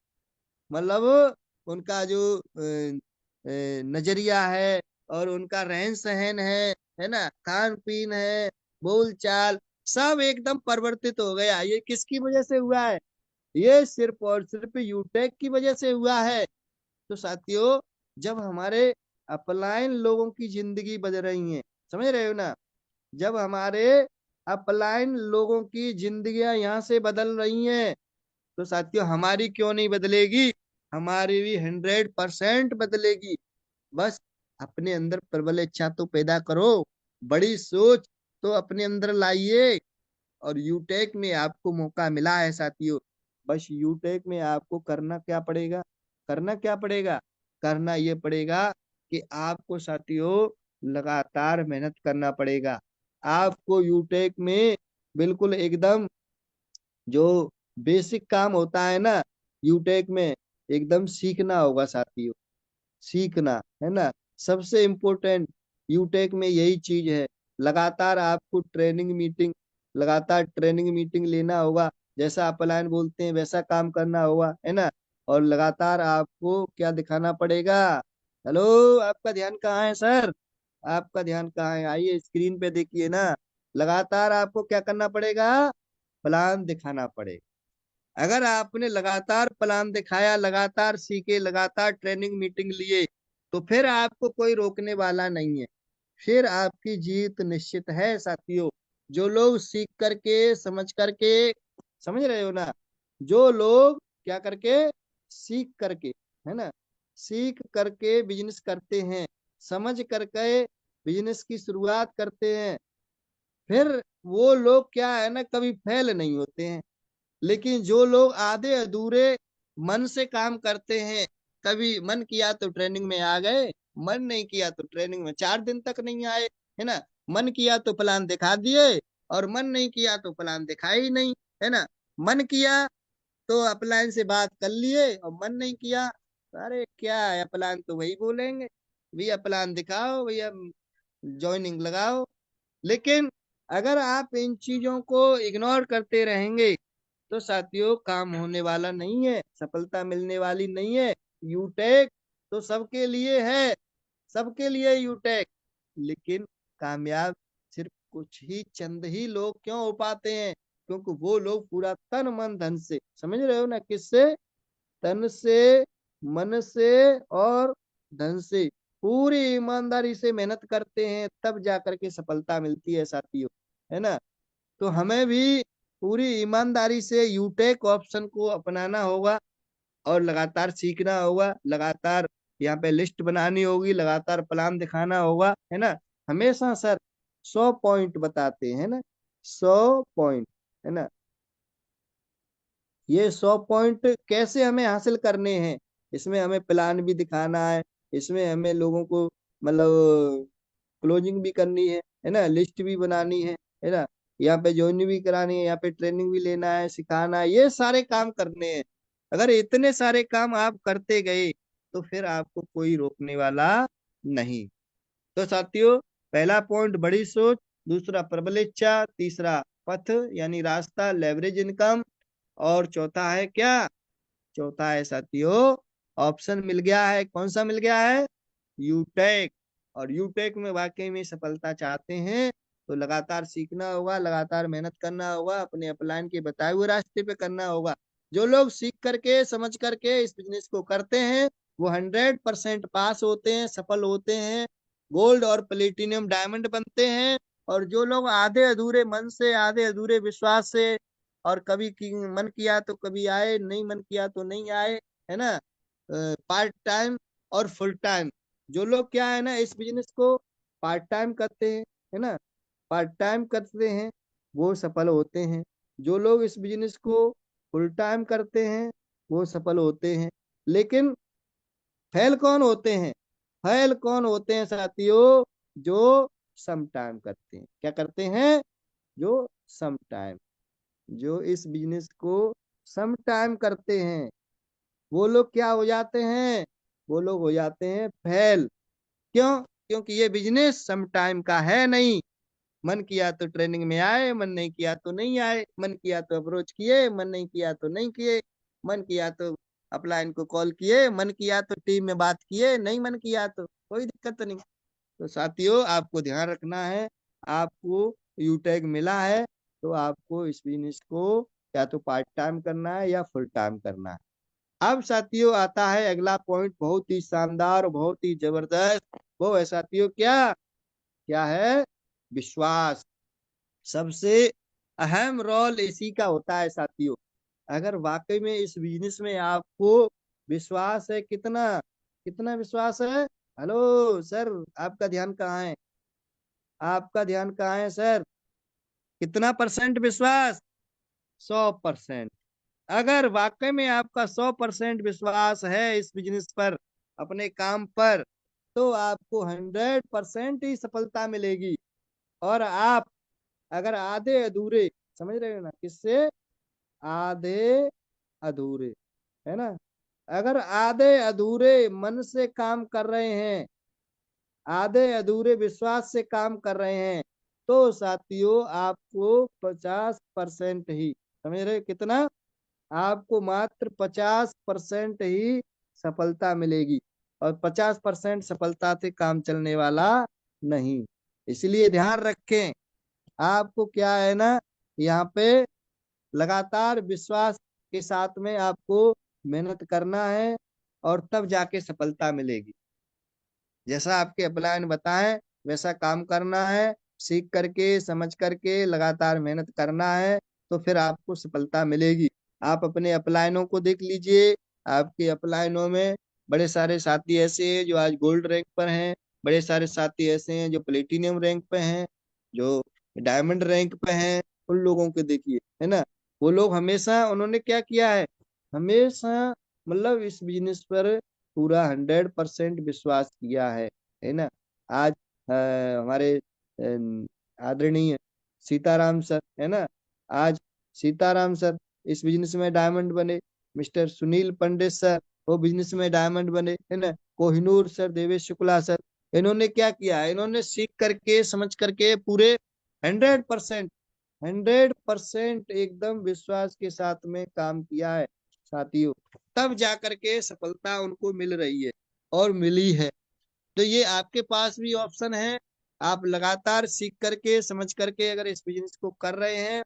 मतलब उनका जो नजरिया है और उनका रहन सहन है ना, खान पीन है, बोल चाल, सब एकदम परिवर्तित हो गया। ये किसकी वजह से हुआ है, ये सिर्फ और सिर्फ यूटेक की वजह से हुआ है। तो साथियों जब हमारे अपलाइन लोगों की जिंदगी बदल रही है, समझ रहे हो ना, जब हमारे अपलाइन लोगों की जिंदगियां यहाँ से बदल रही हैं तो साथियों हमारी क्यों नहीं बदलेगी, हमारी भी 100% बदलेगी। बस अपने अंदर प्रबल इच्छा तो पैदा करो, बड़ी सोच तो अपने अंदर लाइए। और यूटेक में आपको मौका मिला है साथियों, बस यूटेक में आपको करना क्या पड़ेगा, करना क्या पड़ेगा, करना ये पड़ेगा कि आपको साथियों लगातार मेहनत करना पड़ेगा। आपको यूटेक में बिल्कुल एकदम जो बेसिक काम होता है ना यूटेक में, एकदम सीखना होगा साथियों, सीखना, है ना, सबसे इम्पोर्टेंट यूटेक में यही चीज है। लगातार आपको लगातार ट्रेनिंग मीटिंग लेना होगा, जैसा अपलाइन बोलते हैं वैसा काम करना होगा, है ना। और लगातार आपको क्या दिखाना पड़ेगा, हेलो आपका ध्यान कहाँ है सर, आपका ध्यान कहाँ है, आइए स्क्रीन पे देखिए ना। लगातार आपको क्या करना पड़ेगा, प्लान दिखाना पड़ेगा। अगर आपने लगातार प्लान दिखाया, लगातार सीखे, लगातार ट्रेनिंग मीटिंग लिए तो फिर आपको कोई रोकने वाला नहीं है, फिर आपकी जीत निश्चित है साथियों। जो लोग सीख करके समझ करके, समझ रहे हो ना, जो लोग क्या करके, सीख करके, है ना, सीख करके बिजनेस करते हैं, समझ करके बिजनेस की शुरुआत करते हैं, फिर वो लोग क्या है ना कभी फेल नहीं होते हैं। लेकिन जो लोग आधे अधूरे मन से काम करते हैं, कभी मन किया तो ट्रेनिंग में आ गए, मन नहीं किया तो ट्रेनिंग में 4 दिन तक नहीं आए, है ना, मन किया तो प्लान दिखा दिए और मन नहीं किया तो प्लान दिखाए ही नहीं, है ना, मन किया तो अपलाइन से बात कर लिए और मन नहीं किया, अरे क्या है अपलाइन तो वही बोलेंगे, भैया प्लान दिखाओ, भैया ज्वाइनिंग लगाओ। लेकिन अगर आप इन चीजों को इग्नोर करते रहेंगे तो साथियों काम होने वाला नहीं है, सफलता मिलने वाली नहीं है। यूटेक तो सबके लिए है, सबके लिए यूटेक, लेकिन कामयाब सिर्फ कुछ ही चंद ही लोग क्यों हो पाते हैं, क्योंकि वो लोग पूरा तन मन धन से, समझ रहे हो ना, किससे, तन से, मन से और धन से पूरी ईमानदारी से मेहनत करते हैं, तब जाकर के सफलता मिलती है साथियों, है ना। तो हमें भी पूरी ईमानदारी से यूटेक ऑप्शन को अपनाना होगा और लगातार सीखना होगा, लगातार यहाँ पे लिस्ट बनानी होगी, लगातार प्लान दिखाना होगा, है ना। हमेशा सर 100 पॉइंट बताते हैं ना, 100 पॉइंट, है ना, ये 100 पॉइंट कैसे हमें हासिल करने हैं, इसमें हमें प्लान भी दिखाना है, इसमें हमें लोगों को मतलब क्लोजिंग भी करनी है ना, लिस्ट भी बनानी है ना, यहाँ पे ज्वाइन भी करानी है, यहाँ पे ट्रेनिंग भी लेना है, सिखाना है, ये सारे काम करने हैं। अगर इतने सारे काम आप करते गए तो फिर आपको कोई रोकने वाला नहीं। तो साथियों, पहला पॉइंट बड़ी सोच, दूसरा प्रबल इच्छा, तीसरा पथ यानी रास्ता लेवरेज इनकम, और चौथा है क्या, चौथा है साथियों, ऑप्शन मिल गया है। कौन सा मिल गया है? यूटेक। और यूटेक में वाकई में सफलता चाहते हैं तो लगातार सीखना होगा, लगातार मेहनत करना होगा, अपने अपलाइन के बताए हुए रास्ते पे करना होगा। जो लोग सीख करके समझ करके इस बिजनेस को करते हैं वो 100% पास होते हैं, सफल होते हैं, गोल्ड और प्लेटिनियम डायमंड बनते हैं। और जो लोग आधे अधूरे मन से, आधे अधूरे विश्वास से, और कभी मन किया तो कभी आए, नहीं मन किया तो नहीं आए, है ना, पार्ट टाइम और फुल टाइम, जो लोग क्या है ना इस बिजनेस को पार्ट टाइम करते हैं, है ना, पार्ट टाइम करते हैं, वो सफल होते हैं। जो लोग इस बिजनेस को फुल टाइम करते हैं वो सफल होते हैं। लेकिन फेल कौन होते हैं? फेल कौन होते हैं साथियों? जो सम टाइम करते हैं। क्या करते हैं? जो सम टाइम, जो इस बिजनेस को सम टाइम करते हैं वो लोग क्या हो जाते हैं? वो लोग हो जाते हैं फेल। क्यों? क्योंकि ये बिजनेस सम टाइम का है नहीं। मन किया तो ट्रेनिंग में आए, मन नहीं किया तो नहीं आए, मन किया तो अप्रोच किए, मन नहीं किया तो नहीं किए, मन किया तो अपलाइन को कॉल किए, मन किया तो टीम में बात किए, नहीं मन किया तो कोई दिक्कत नहीं। तो साथियों, आपको ध्यान रखना है, आपको यूटैग मिला है तो आपको इस बिजनेस को या तो पार्ट टाइम करना है या फुल टाइम करना है। अब साथियों आता है अगला पॉइंट, बहुत ही शानदार, बहुत ही जबरदस्त। वो है साथियों क्या? क्या है? विश्वास। सबसे अहम रोल इसी का होता है साथियों। अगर वाकई में इस बिजनेस में आपको विश्वास है, कितना कितना विश्वास है? हेलो सर, आपका ध्यान कहाँ है? आपका ध्यान कहाँ है सर? कितना परसेंट विश्वास? 100%। अगर वाकई में आपका 100% विश्वास है इस बिजनेस पर, अपने काम पर, तो आपको 100% ही सफलता मिलेगी। और आप अगर आधे अधूरे, समझ रहे हो ना, किससे? आधे अधूरे, है ना, अगर आधे अधूरे मन से काम कर रहे हैं, आधे अधूरे विश्वास से काम कर रहे हैं, तो साथियों आपको 50% ही, समझ रहे हो कितना? आपको मात्र 50% ही सफलता मिलेगी। और 50% सफलता से काम चलने वाला नहीं। इसलिए ध्यान रखें, आपको क्या है ना, यहाँ पे लगातार विश्वास के साथ में आपको मेहनत करना है और तब जाके सफलता मिलेगी। जैसा आपके अपलाइन बताएं वैसा काम करना है, सीख करके समझ करके लगातार मेहनत करना है, तो फिर आपको सफलता मिलेगी। आप अपने अपलाइनों को देख लीजिए, आपके अपलाइनों में बड़े सारे साथी ऐसे हैं जो आज गोल्ड रैंक पर हैं, बड़े सारे साथी ऐसे हैं जो प्लेटिनियम रैंक पे हैं, जो डायमंड रैंक पे हैं। उन लोगों को देखिए, है ना, वो लोग हमेशा उन्होंने क्या किया है, हमेशा मतलब इस बिजनेस पर पूरा 100% विश्वास किया है ना। आज हमारे आदरणीय सीताराम सर, है ना, आज सीताराम सर इस बिजनेस में डायमंड बने, मिस्टर सुनील पंडित सर वो बिजनेस में डायमंड बने, है ना, कोहिनूर सर, देवेश शुक्ला सर, इन्होंने क्या किया, इन्होंने सीख करके समझ करके पूरे 100%, 100% एकदम विश्वास के साथ में काम किया है साथियों, तब जाकर के सफलता उनको मिल रही है और मिली है। तो ये आपके पास भी ऑप्शन है, आप लगातार सीख करके समझ करके अगर इस बिजनेस को कर रहे हैं,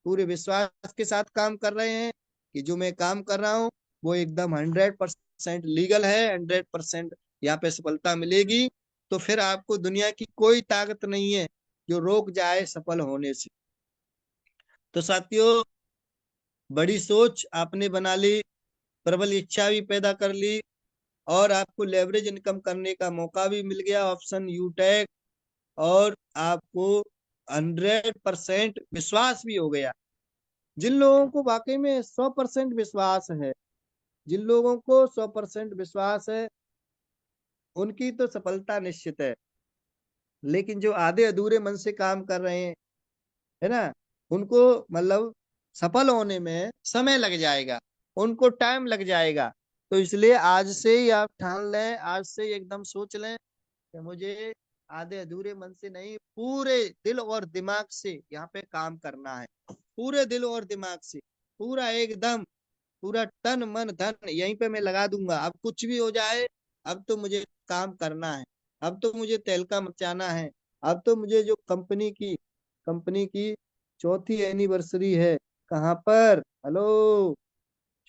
पूरे विश्वास के साथ काम कर रहे हैं कि जो मैं काम कर रहा हूँ वो एकदम 100% लीगल है, 100% यहाँ पे सफलता मिलेगी, तो फिर आपको दुनिया की कोई ताकत नहीं है जो रोक जाए सफल होने से। तो साथियों, बड़ी सोच आपने बना ली, प्रबल इच्छा भी पैदा कर ली, और आपको लेवरेज इनकम करने का मौका भी मिल गया, ऑप्शन यूटेक, और आपको 100% विश्वास भी हो गया। जिन लोगों को वाकई में 100% विश्वास है, जिन लोगों को 100% विश्वास है, उनकी तो सफलता निश्चित है। लेकिन जो आधे अधूरे मन से काम कर रहे हैं, है ना, उनको मतलब सफल होने में समय लग जाएगा, उनको टाइम लग जाएगा। तो इसलिए आज से ही आप ठान लें, आज से ही एकदम सोच लें कि मुझे आधे अधूरे मन से नहीं, पूरे दिल और दिमाग से यहाँ पे काम करना है। पूरे दिल और दिमाग से, पूरा एकदम, पूरा तन मन धन यहीं पे मैं लगा दूंगा। अब कुछ भी हो जाए, अब तो मुझे काम करना है, अब तो मुझे तहलका मचाना है। अब तो मुझे जो कंपनी की चौथी एनिवर्सरी है, कहाँ पर, हेलो,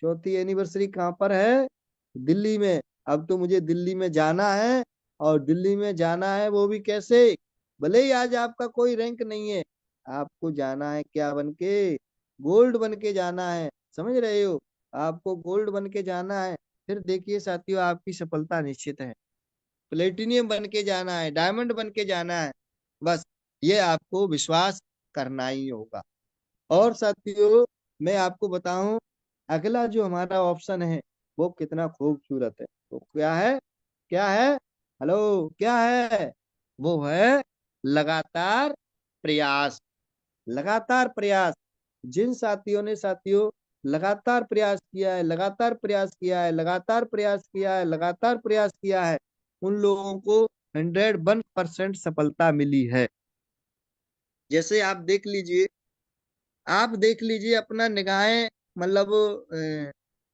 चौथी एनिवर्सरी कहाँ पर है? दिल्ली में। अब तो मुझे दिल्ली में जाना है, और दिल्ली में जाना है वो भी कैसे? भले ही आज आपका कोई रैंक नहीं है, आपको जाना है क्या बन के? गोल्ड बन के जाना है, समझ रहे हो? आपको गोल्ड बन के जाना है। फिर देखिए साथियों, आपकी सफलता निश्चित है। प्लेटिनियम बन के जाना है, डायमंड बन के जाना है। बस ये आपको विश्वास करना ही होगा। और साथियों, मैं आपको बताऊं, अगला जो हमारा ऑप्शन है वो कितना खूबसूरत है। तो क्या है? क्या है? हेलो, क्या है? वो है लगातार प्रयास। लगातार प्रयास। जिन साथियों ने साथियों लगातार प्रयास किया है, लगातार प्रयास किया है, लगातार प्रयास किया है, लगातार प्रयास किया है, उन लोगों को 101% सफलता मिली है। जैसे आप देख लीजिए अपना निगाहें, मतलब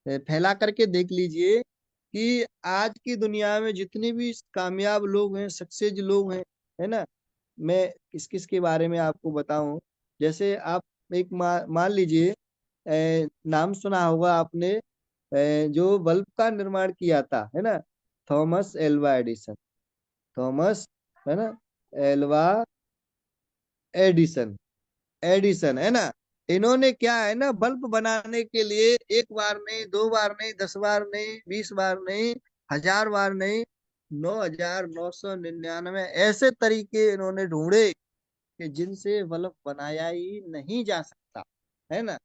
फैला करके देख लीजिए कि आज की दुनिया में जितने भी कामयाब लोग हैं, सक्सेस लोग हैं, है ना, मैं किस किस के बारे में आपको बताऊं। जैसे आप एक मान लीजिए, नाम सुना होगा आपने, जो बल्ब का निर्माण किया था, है ना, थॉमस एल्वा एडिसन। थॉमस, है ना, एल्वा एडिसन। एडिसन, है ना, इन्होंने क्या है ना, बल्ब बनाने के लिए एक बार नहीं, दो बार नहीं, 10 बार नहीं, 20 बार नहीं, 1000 बार नहीं, 9999 ऐसे तरीके इन्होंने ढूंढे कि जिनसे बल्ब बनाया ही नहीं जा सकता, है ना।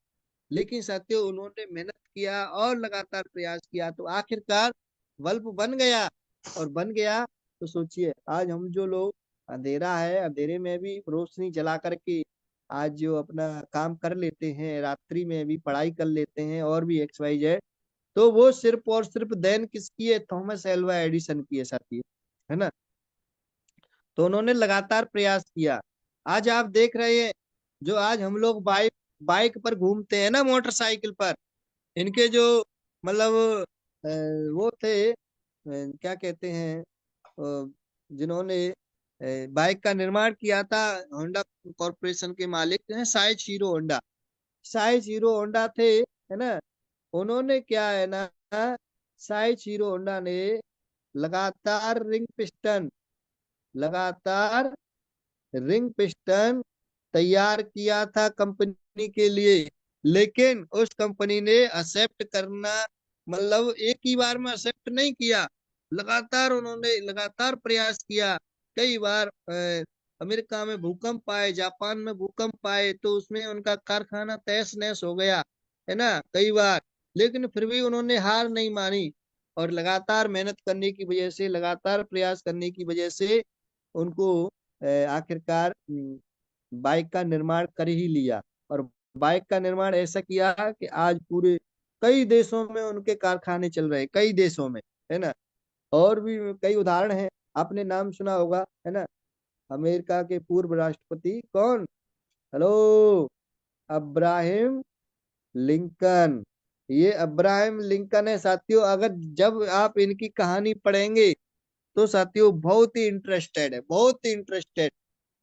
लेकिन साथियों, उन्होंने मेहनत किया और लगातार प्रयास किया, तो आखिरकार बल्ब बन गया। और बन गया तो सोचिए, आज हम जो लोग, अंधेरा है, अंधेरे में भी रोशनी जला करके आज जो अपना काम कर लेते हैं, रात्रि में भी पढ़ाई कर लेते हैं, और भी एक्स वाई जेड, तो वो सिर्फ और सिर्फ देन किसकी है? थॉमस एल्वा एडिसन की है साथियों, है ना। तो उन्होंने लगातार प्रयास किया। आज आप देख रहे हैं, जो आज हम लोग बाइक बाइक पर घूमते हैं ना, मोटरसाइकिल पर, इनके जो मतलब अ, वो थे, क्या कहते हैं, जिन्होंने बाइक का निर्माण किया था, होंडा कॉरपोरेशन के मालिक हैं size hero Honda. Size hero Honda थे, है ना। उन्होंने क्या है ना, साइज हीरो होंडा ने लगातार लगातार रिंग पिस्टन तैयार किया था कंपनी के लिए। लेकिन उस कंपनी ने एक्सेप्ट करना, मतलब एक ही बार में एक्सेप्ट नहीं किया, लगातार उन्होंने लगातार प्रयास किया। कई बार अमेरिका में भूकंप आए, जापान में भूकंप आए, तो उसमें उनका कारखाना तहस नहस हो गया, है ना, कई बार। लेकिन फिर भी उन्होंने हार नहीं मानी, और लगातार मेहनत करने की वजह से, लगातार प्रयास करने की वजह से उनको आखिरकार बाइक का निर्माण कर ही लिया। और बाइक का निर्माण ऐसा किया कि आज पूरे कई देशों में उनके कारखाने चल रहे हैं, कई देशों में, है ना। और भी कई उदाहरण हैं, आपने नाम सुना होगा, है ना, अमेरिका के पूर्व राष्ट्रपति कौन? Hello, Abraham Lincoln. ये अब्राहम लिंकन है साथियों। अगर जब आप इनकी कहानी पढ़ेंगे तो साथियों बहुत ही इंटरेस्टेड है, बहुत ही इंटरेस्टेड।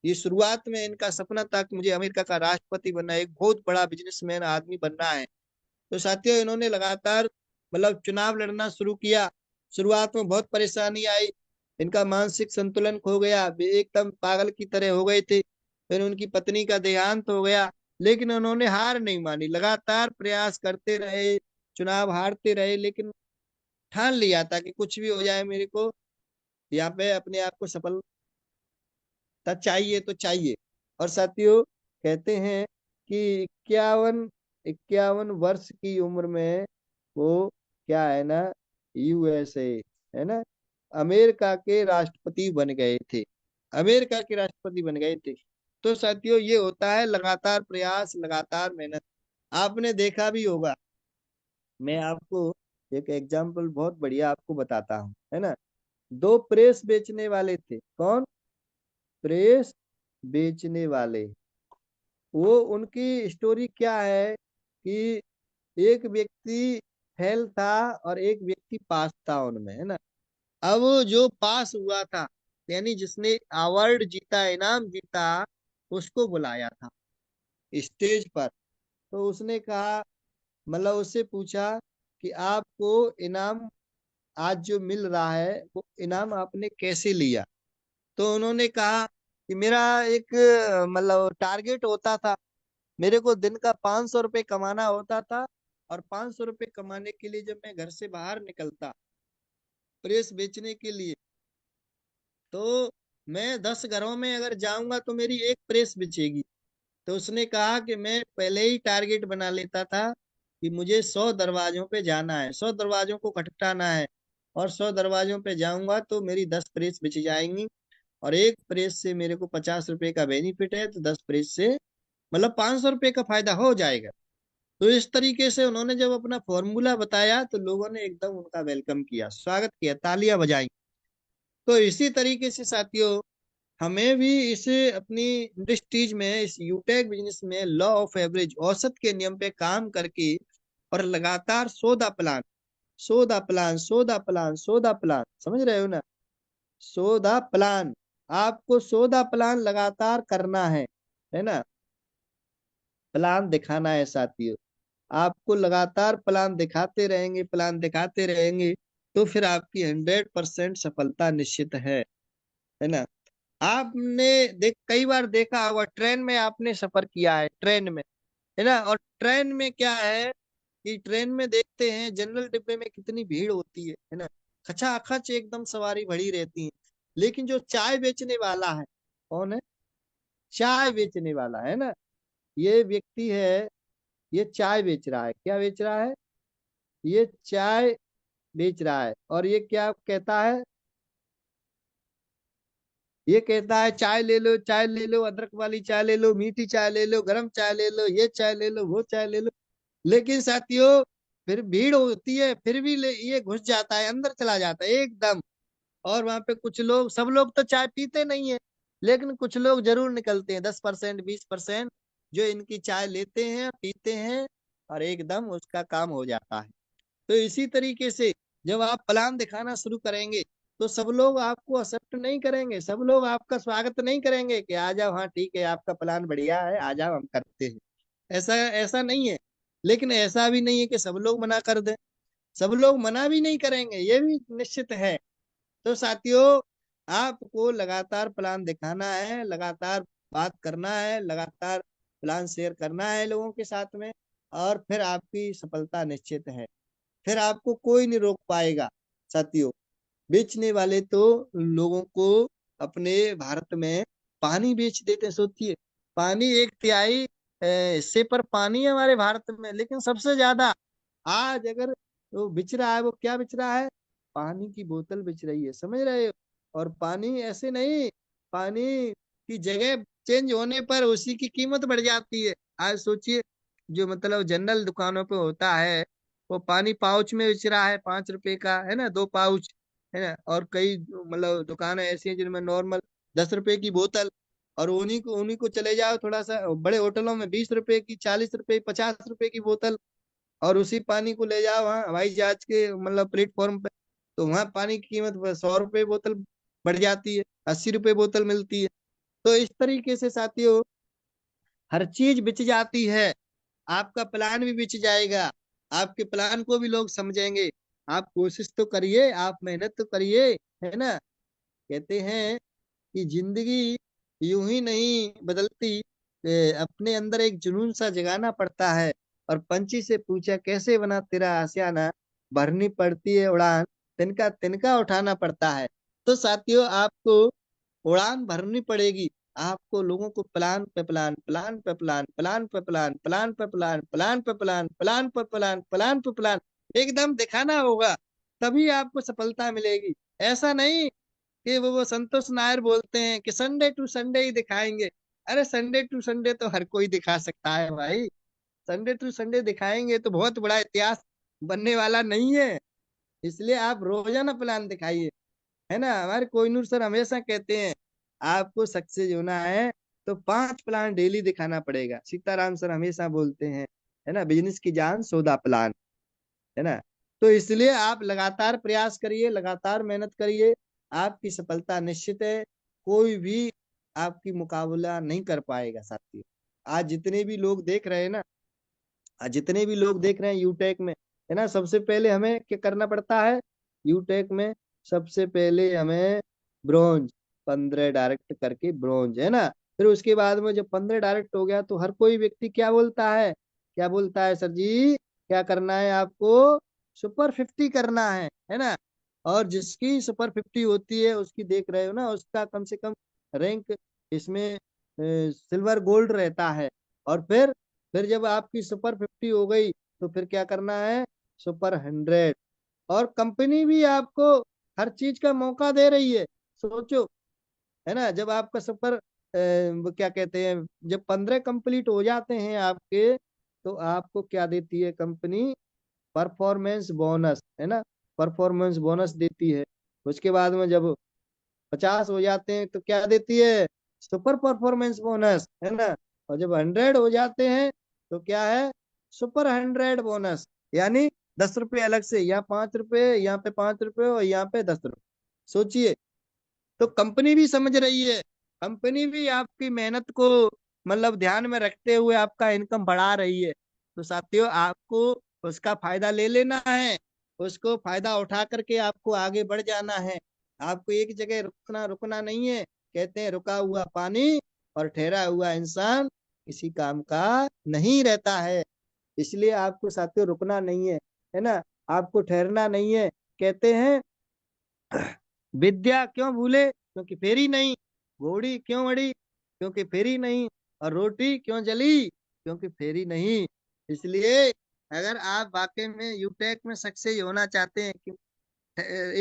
ये शुरुआत में इनका सपना था कि मुझे अमेरिका का राष्ट्रपति बनना है, एक बहुत बड़ा बिजनेसमैन आदमी बनना है। तो साथियों, इन्होंने लगातार मतलब चुनाव लड़ना शुरू किया। शुरुआत में बहुत परेशानी आई, इनका मानसिक संतुलन खो गया, वे एकदम पागल की तरह हो गए थे। फिर उनकी पत्नी का देहांत हो गया। लेकिन उन्होंने हार नहीं मानी, लगातार प्रयास करते रहे, चुनाव हारते रहे, लेकिन ठान लिया था कि कुछ भी हो जाए, मेरे को यहाँ पे अपने आप को सफल चाहिए तो चाहिए। और साथियों, कहते हैं कि 51 51 वर्ष की उम्र में वो क्या है ना, यूएसए, है ना, अमेरिका के राष्ट्रपति बन गए थे। अमेरिका के राष्ट्रपति बन गए थे। तो साथियों, ये होता है लगातार प्रयास, लगातार मेहनत। आपने देखा भी होगा, मैं आपको एक एग्जाम्पल बहुत बढ़िया आपको बताता हूँ, है ना। दो प्रेस बेचने वाले थे। कौन? प्रेस बेचने वाले। वो उनकी स्टोरी क्या है कि एक व्यक्ति फेल था और एक व्यक्ति पास था उनमें, है ना। अब जो पास हुआ था, यानी जिसने अवार्ड जीता, इनाम जीता, उसको बुलाया था स्टेज पर। तो उसने कहा, मतलब उससे पूछा कि आपको इनाम आज जो मिल रहा है वो इनाम आपने कैसे लिया। तो उन्होंने कहा कि मेरा एक मतलब टारगेट होता था, मेरे को दिन का 500 रुपये कमाना होता था। और 500 रुपये कमाने के लिए जब मैं घर से बाहर निकलता प्रेस बेचने के लिए, तो मैं 10 घरों में अगर जाऊंगा तो मेरी एक प्रेस बेचेगी। तो उसने कहा कि मैं पहले ही टारगेट बना लेता था कि मुझे 100 दरवाजों पे जाना है, 100 दरवाजों को खटखटाना है, और 100 दरवाजों पे जाऊंगा तो मेरी 10 प्रेस बेची जाएंगी। और एक प्रेस से मेरे को 50 रुपए का बेनिफिट है, तो 10 प्रेस से मतलब 500 रुपये का फायदा हो जाएगा। तो इस तरीके से उन्होंने जब अपना फॉर्मूला बताया तो लोगों ने एकदम उनका वेलकम किया, स्वागत किया, तालियां बजाई। तो इसी तरीके से साथियों, हमें भी इस अपनी इंडस्ट्रीज में, इस यूटेक बिजनेस में लॉ ऑफ एवरेज, औसत के नियम पे काम करके और लगातार सौदा प्लान, सौदा प्लान, सौदा प्लान, सौदा प्लान, समझ रहे हो ना, सौदा प्लान, आपको सौदा प्लान लगातार करना है ना, प्लान दिखाना है साथियों। आपको लगातार प्लान दिखाते रहेंगे, प्लान दिखाते रहेंगे, तो फिर आपकी 100% सफलता निश्चित है ना। आपने कई बार देखा होगा, ट्रेन में आपने सफर किया है, ट्रेन में, है ना। और ट्रेन में क्या है कि ट्रेन में देखते हैं जनरल डिब्बे में कितनी भीड़ होती है ना, खचाखच एकदम सवारी भरी रहती है। लेकिन जो चाय बेचने वाला है, कौन है? चाय बेचने वाला, है ना। ये व्यक्ति है, ये चाय बेच रहा है। क्या बेच रहा है? ये चाय बेच रहा है। और ये क्या कहता है? ये कहता है चाय ले लो, चाय ले लो, अदरक वाली चाय ले लो, मीठी चाय ले लो, गरम चाय ले लो, ये चाय ले लो, वो चाय ले लो। लेकिन साथियों, फिर भीड़ होती है, फिर भी ये घुस जाता है, अंदर चला जाता है एकदम। और वहां पे कुछ लोग, सब लोग तो चाय पीते नहीं है, लेकिन कुछ लोग जरूर निकलते हैं, 10%, 20%, जो इनकी चाय लेते हैं, पीते हैं, और एकदम उसका काम हो जाता है। तो इसी तरीके से जब आप प्लान दिखाना शुरू करेंगे, तो सब लोग आपको एक्सेप्ट नहीं करेंगे, सब लोग आपका स्वागत नहीं करेंगे कि आ जाओ, हाँ ठीक है, आपका प्लान बढ़िया है, आ जाओ, हम करते हैं। ऐसा ऐसा नहीं है। लेकिन ऐसा भी नहीं है कि सब लोग मना कर दें, सब लोग मना भी नहीं करेंगे, ये भी निश्चित है। तो साथियों, आपको लगातार प्लान दिखाना है, लगातार बात करना है, लगातार प्लान शेयर करना है लोगों के साथ में, और फिर आपकी सफलता निश्चित है। फिर आपको कोई नहीं रोक पाएगा साथियों। बेचने वाले तो लोगों को अपने भारत में पानी बेच देते हैं, सोचिए। पानी 1/3 हिस्से पर पानी है हमारे भारत में, लेकिन सबसे ज्यादा आज अगर वो बिच रहा है, वो क्या बिच रहा है? पानी की बोतल बिच रही है, समझ रहे हो। और पानी ऐसे नहीं, पानी की जगह चेंज होने पर उसी की कीमत बढ़ जाती है। आज सोचिए, जो मतलब जनरल दुकानों पे होता है, वो पानी पाउच में बेच रहा है, 5 रुपए का, है ना, 2 पाउच, है ना। और कई मतलब दुकानें ऐसी हैं जिनमें नॉर्मल 10 रुपए की बोतल। और उन्हीं को चले जाओ थोड़ा सा बड़े होटलों में, 20 रुपए की, 40 रुपए, 50 रुपए की बोतल। और उसी पानी को ले जाओ वहाँ हवाई जहाज के मतलब प्लेटफॉर्म पे, तो वहाँ पानी की कीमत 100 रुपए बोतल बढ़ जाती है, 80 रुपए बोतल मिलती है। तो इस तरीके से साथियों, हर चीज बिच जाती है। आपका प्लान भी बिच जाएगा, आपके प्लान को भी लोग समझेंगे। आप कोशिश तो करिए, आप मेहनत तो करिए, है ना। कहते हैं कि जिंदगी यूं ही नहीं बदलती, अपने अंदर एक जुनून सा जगाना पड़ता है। और पंछी से पूछा, कैसे बना तेरा आशियाना, भरनी पड़ती है उड़ान, तिनका तिनका उठाना पड़ता है। तो साथियों, आपको उड़ान भरनी पड़ेगी, आपको लोगों को प्लान पे प्लान, प्लान पे प्लान, प्लान पे प्लान, प्लान पे प्लान, प्लान पे प्लान, प्लान पे प्लान, प्लान पे प्लान एकदम दिखाना होगा, तभी आपको सफलता मिलेगी। ऐसा नहीं कि वो संतोष नायर बोलते हैं कि संडे टू संडे ही दिखाएंगे। अरे संडे टू संडे तो हर कोई दिखा सकता है भाई। संडे टू संडे दिखाएंगे तो बहुत बड़ा इतिहास बनने वाला नहीं है। इसलिए आप रोजाना प्लान दिखाइए, है ना। हमारे कोहिनूर सर हमेशा कहते हैं आपको सक्सेस होना है तो 5 प्लान डेली दिखाना पड़ेगा। सीताराम सर हमेशा बोलते हैं, है ना, बिजनेस की जान सौदा प्लान, है ना। तो इसलिए आप लगातार प्रयास करिए, लगातार मेहनत करिए, आपकी सफलता निश्चित है। कोई भी आपकी मुकाबला नहीं कर पाएगा साथियों। आज जितने भी लोग देख रहे हैं ना, आज जितने भी लोग देख रहे हैं यूटेक में, है ना, सबसे पहले हमें क्या करना पड़ता है यूटेक में? सबसे पहले हमें ब्रॉन्ज 15 डायरेक्ट करके ब्रॉन्ज, है ना। फिर उसके बाद में जब 15 डायरेक्ट हो गया तो हर कोई व्यक्ति क्या बोलता है, क्या बोलता है, सर जी क्या करना है आपको? सुपर 50 करना है ना। और जिसकी सुपर 50 होती है उसकी देख रहे हो ना, उसका कम से कम रैंक इसमें सिल्वर गोल्ड रहता है। और फिर जब आपकी सुपर 50 हो गई तो फिर क्या करना है? सुपर 100। और कंपनी भी आपको हर चीज का मौका दे रही है, सोचो, है ना। जब आपका सुपर वो क्या कहते हैं, जब 15 कंप्लीट हो जाते हैं आपके, तो आपको क्या देती है कंपनी? परफॉर्मेंस बोनस, है ना। परफॉर्मेंस बोनस देती है। उसके बाद में जब 50 हो जाते हैं तो क्या देती है? सुपर परफॉर्मेंस बोनस, है ना। और जब 100 हो जाते हैं तो क्या है? Super 100 bonus. यानी 10 रुपए अलग से, यहाँ 5 रुपए, यहाँ पे 5 रुपए और यहाँ पे 10 रुपए। सोचिए, तो कंपनी भी समझ रही है, कंपनी भी आपकी मेहनत को मतलब ध्यान में रखते हुए आपका इनकम बढ़ा रही है। तो साथियों आपको उसका फायदा ले लेना है, उसको फायदा उठा करके आपको आगे बढ़ जाना है। आपको एक जगह रुकना रुकना नहीं है। कहते हैं रुका हुआ पानी और ठहरा हुआ इंसान किसी काम का नहीं रहता है। इसलिए आपको साथियों रुकना नहीं है ना, आपको ठहरना नहीं है। कहते हैं विद्या क्यों भूले क्योंकि फेरी नहीं, घोड़ी क्यों अड़ी क्योंकि फेरी नहीं, और रोटी क्यों जली क्योंकि फेरी नहीं। इसलिए अगर आप वाकई में यूटेक में सक्सेस होना चाहते हैं कि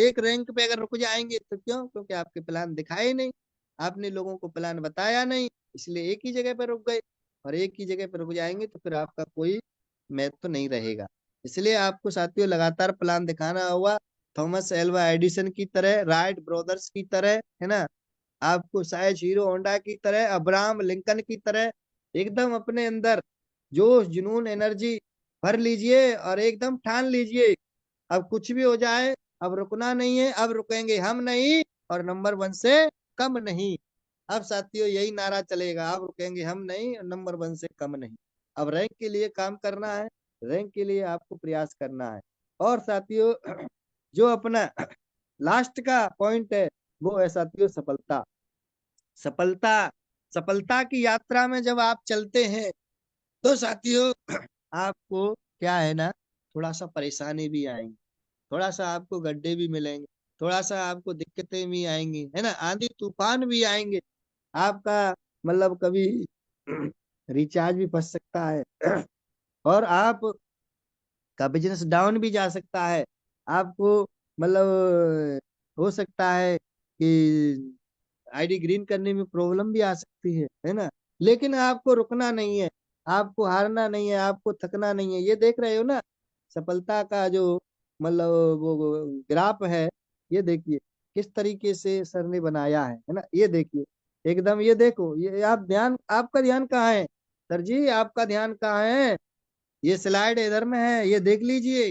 एक रैंक पे अगर रुक जाएंगे तो क्यों? क्योंकि आपके प्लान दिखाए नहीं, आपने लोगों को प्लान बताया नहीं, इसलिए एक ही जगह पे रुक गए। और एक ही जगह पे रुक जाएंगे तो फिर आपका कोई महत्व तो नहीं रहेगा। इसलिए आपको साथियों लगातार प्लान दिखाना होगा, थॉमस एल्वा एडिसन की तरह, राइट ब्रदर्स की तरह, है ना। आपको शायद हीरो होंडा की तरह, अब्राहम लिंकन की तरह एकदम अपने अंदर जोश जुनून एनर्जी भर लीजिए और एकदम ठान लीजिए अब कुछ भी हो जाए, अब रुकना नहीं है, अब रुकेंगे हम नहीं और नंबर 1 से कम नहीं। अब साथियों यही नारा चलेगा, अब रुकेंगे हम नहीं और नंबर 1 से कम नहीं। अब रैंक के लिए काम करना है, रैंक के लिए आपको प्रयास करना है। और साथियों जो अपना लास्ट का पॉइंट है वो है साथियों सफलता। सफलता, सफलता की यात्रा में जब आप चलते हैं तो साथियों आपको क्या है ना, थोड़ा सा परेशानी भी आएंगी, थोड़ा सा आपको गड्ढे भी मिलेंगे, थोड़ा सा आपको दिक्कतें भी आएंगी, है ना, आंधी तूफान भी आएंगे। आपका मतलब कभी रिचार्ज भी फंस सकता है और आप का बिजनेस डाउन भी जा सकता है। आपको मतलब हो सकता है कि आईडी ग्रीन करने में प्रॉब्लम भी आ सकती है ना। लेकिन आपको रुकना नहीं है, आपको हारना नहीं है, आपको थकना नहीं है। ये देख रहे हो ना सफलता का जो मतलब वो ग्राफ है, ये देखिए किस तरीके से सर ने बनाया है ना। ये देखिए एकदम, ये देखो, ये आप ध्यान, आपका ध्यान कहाँ है सर जी? आपका ध्यान कहाँ है? ये स्लाइड इधर में है, ये देख लीजिए,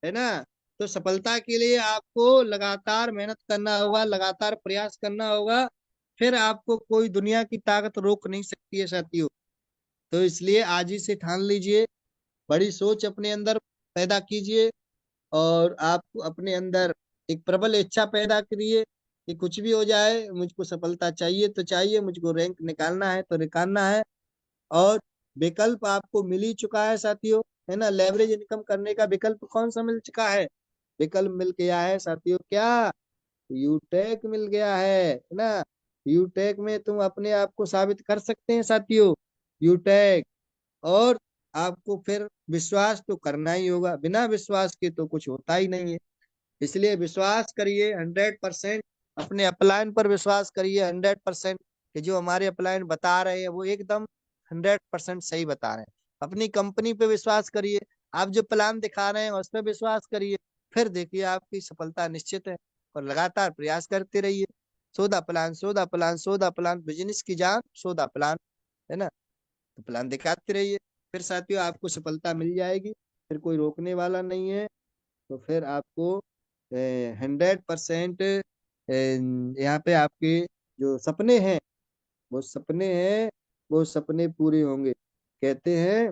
है ना। तो सफलता के लिए आपको लगातार मेहनत करना होगा, लगातार प्रयास करना होगा, फिर आपको कोई दुनिया की ताकत रोक नहीं सकती है साथियों। तो इसलिए आज ही से ठान लीजिए, बड़ी सोच अपने अंदर पैदा कीजिए और आप अपने अंदर एक प्रबल इच्छा पैदा करिए कि कुछ भी हो जाए मुझको सफलता चाहिए तो चाहिए, मुझको रैंक निकालना है तो निकालना है। और विकल्प आपको मिल ही चुका है साथियों, है ना। लेवरेज इनकम करने का विकल्प कौन सा मिल चुका है? विकल्प मिल गया है साथियों, क्या? यूटेक मिल गया है ना। यूटेक में तुम अपने आप को साबित कर सकते हैं साथियों। यूटेक। और आपको फिर विश्वास तो करना ही होगा, बिना विश्वास के तो कुछ होता ही नहीं है। इसलिए विश्वास करिए 100%। अपने अपलाइन पर विश्वास करिए 100%, कि जो हमारे अपलाइन बता रहे हैं वो एकदम 100% सही बता रहे हैं। अपनी कंपनी पे विश्वास करिए, आप जो प्लान दिखा रहे हैं उस पर विश्वास करिए, फिर देखिए आपकी सफलता निश्चित है। और लगातार प्रयास करते रहिए। सोदा प्लान, सोदा प्लान, सोदा प्लान, बिजनेस की जान सोदा प्लान, है ना। तो प्लान दिखाते रहिए, फिर साथियों आपको सफलता मिल जाएगी। फिर कोई रोकने वाला नहीं है। तो फिर आपको 100% यहाँ पे आपके जो सपने हैं, वो सपने हैं, वो सपने पूरे होंगे। कहते हैं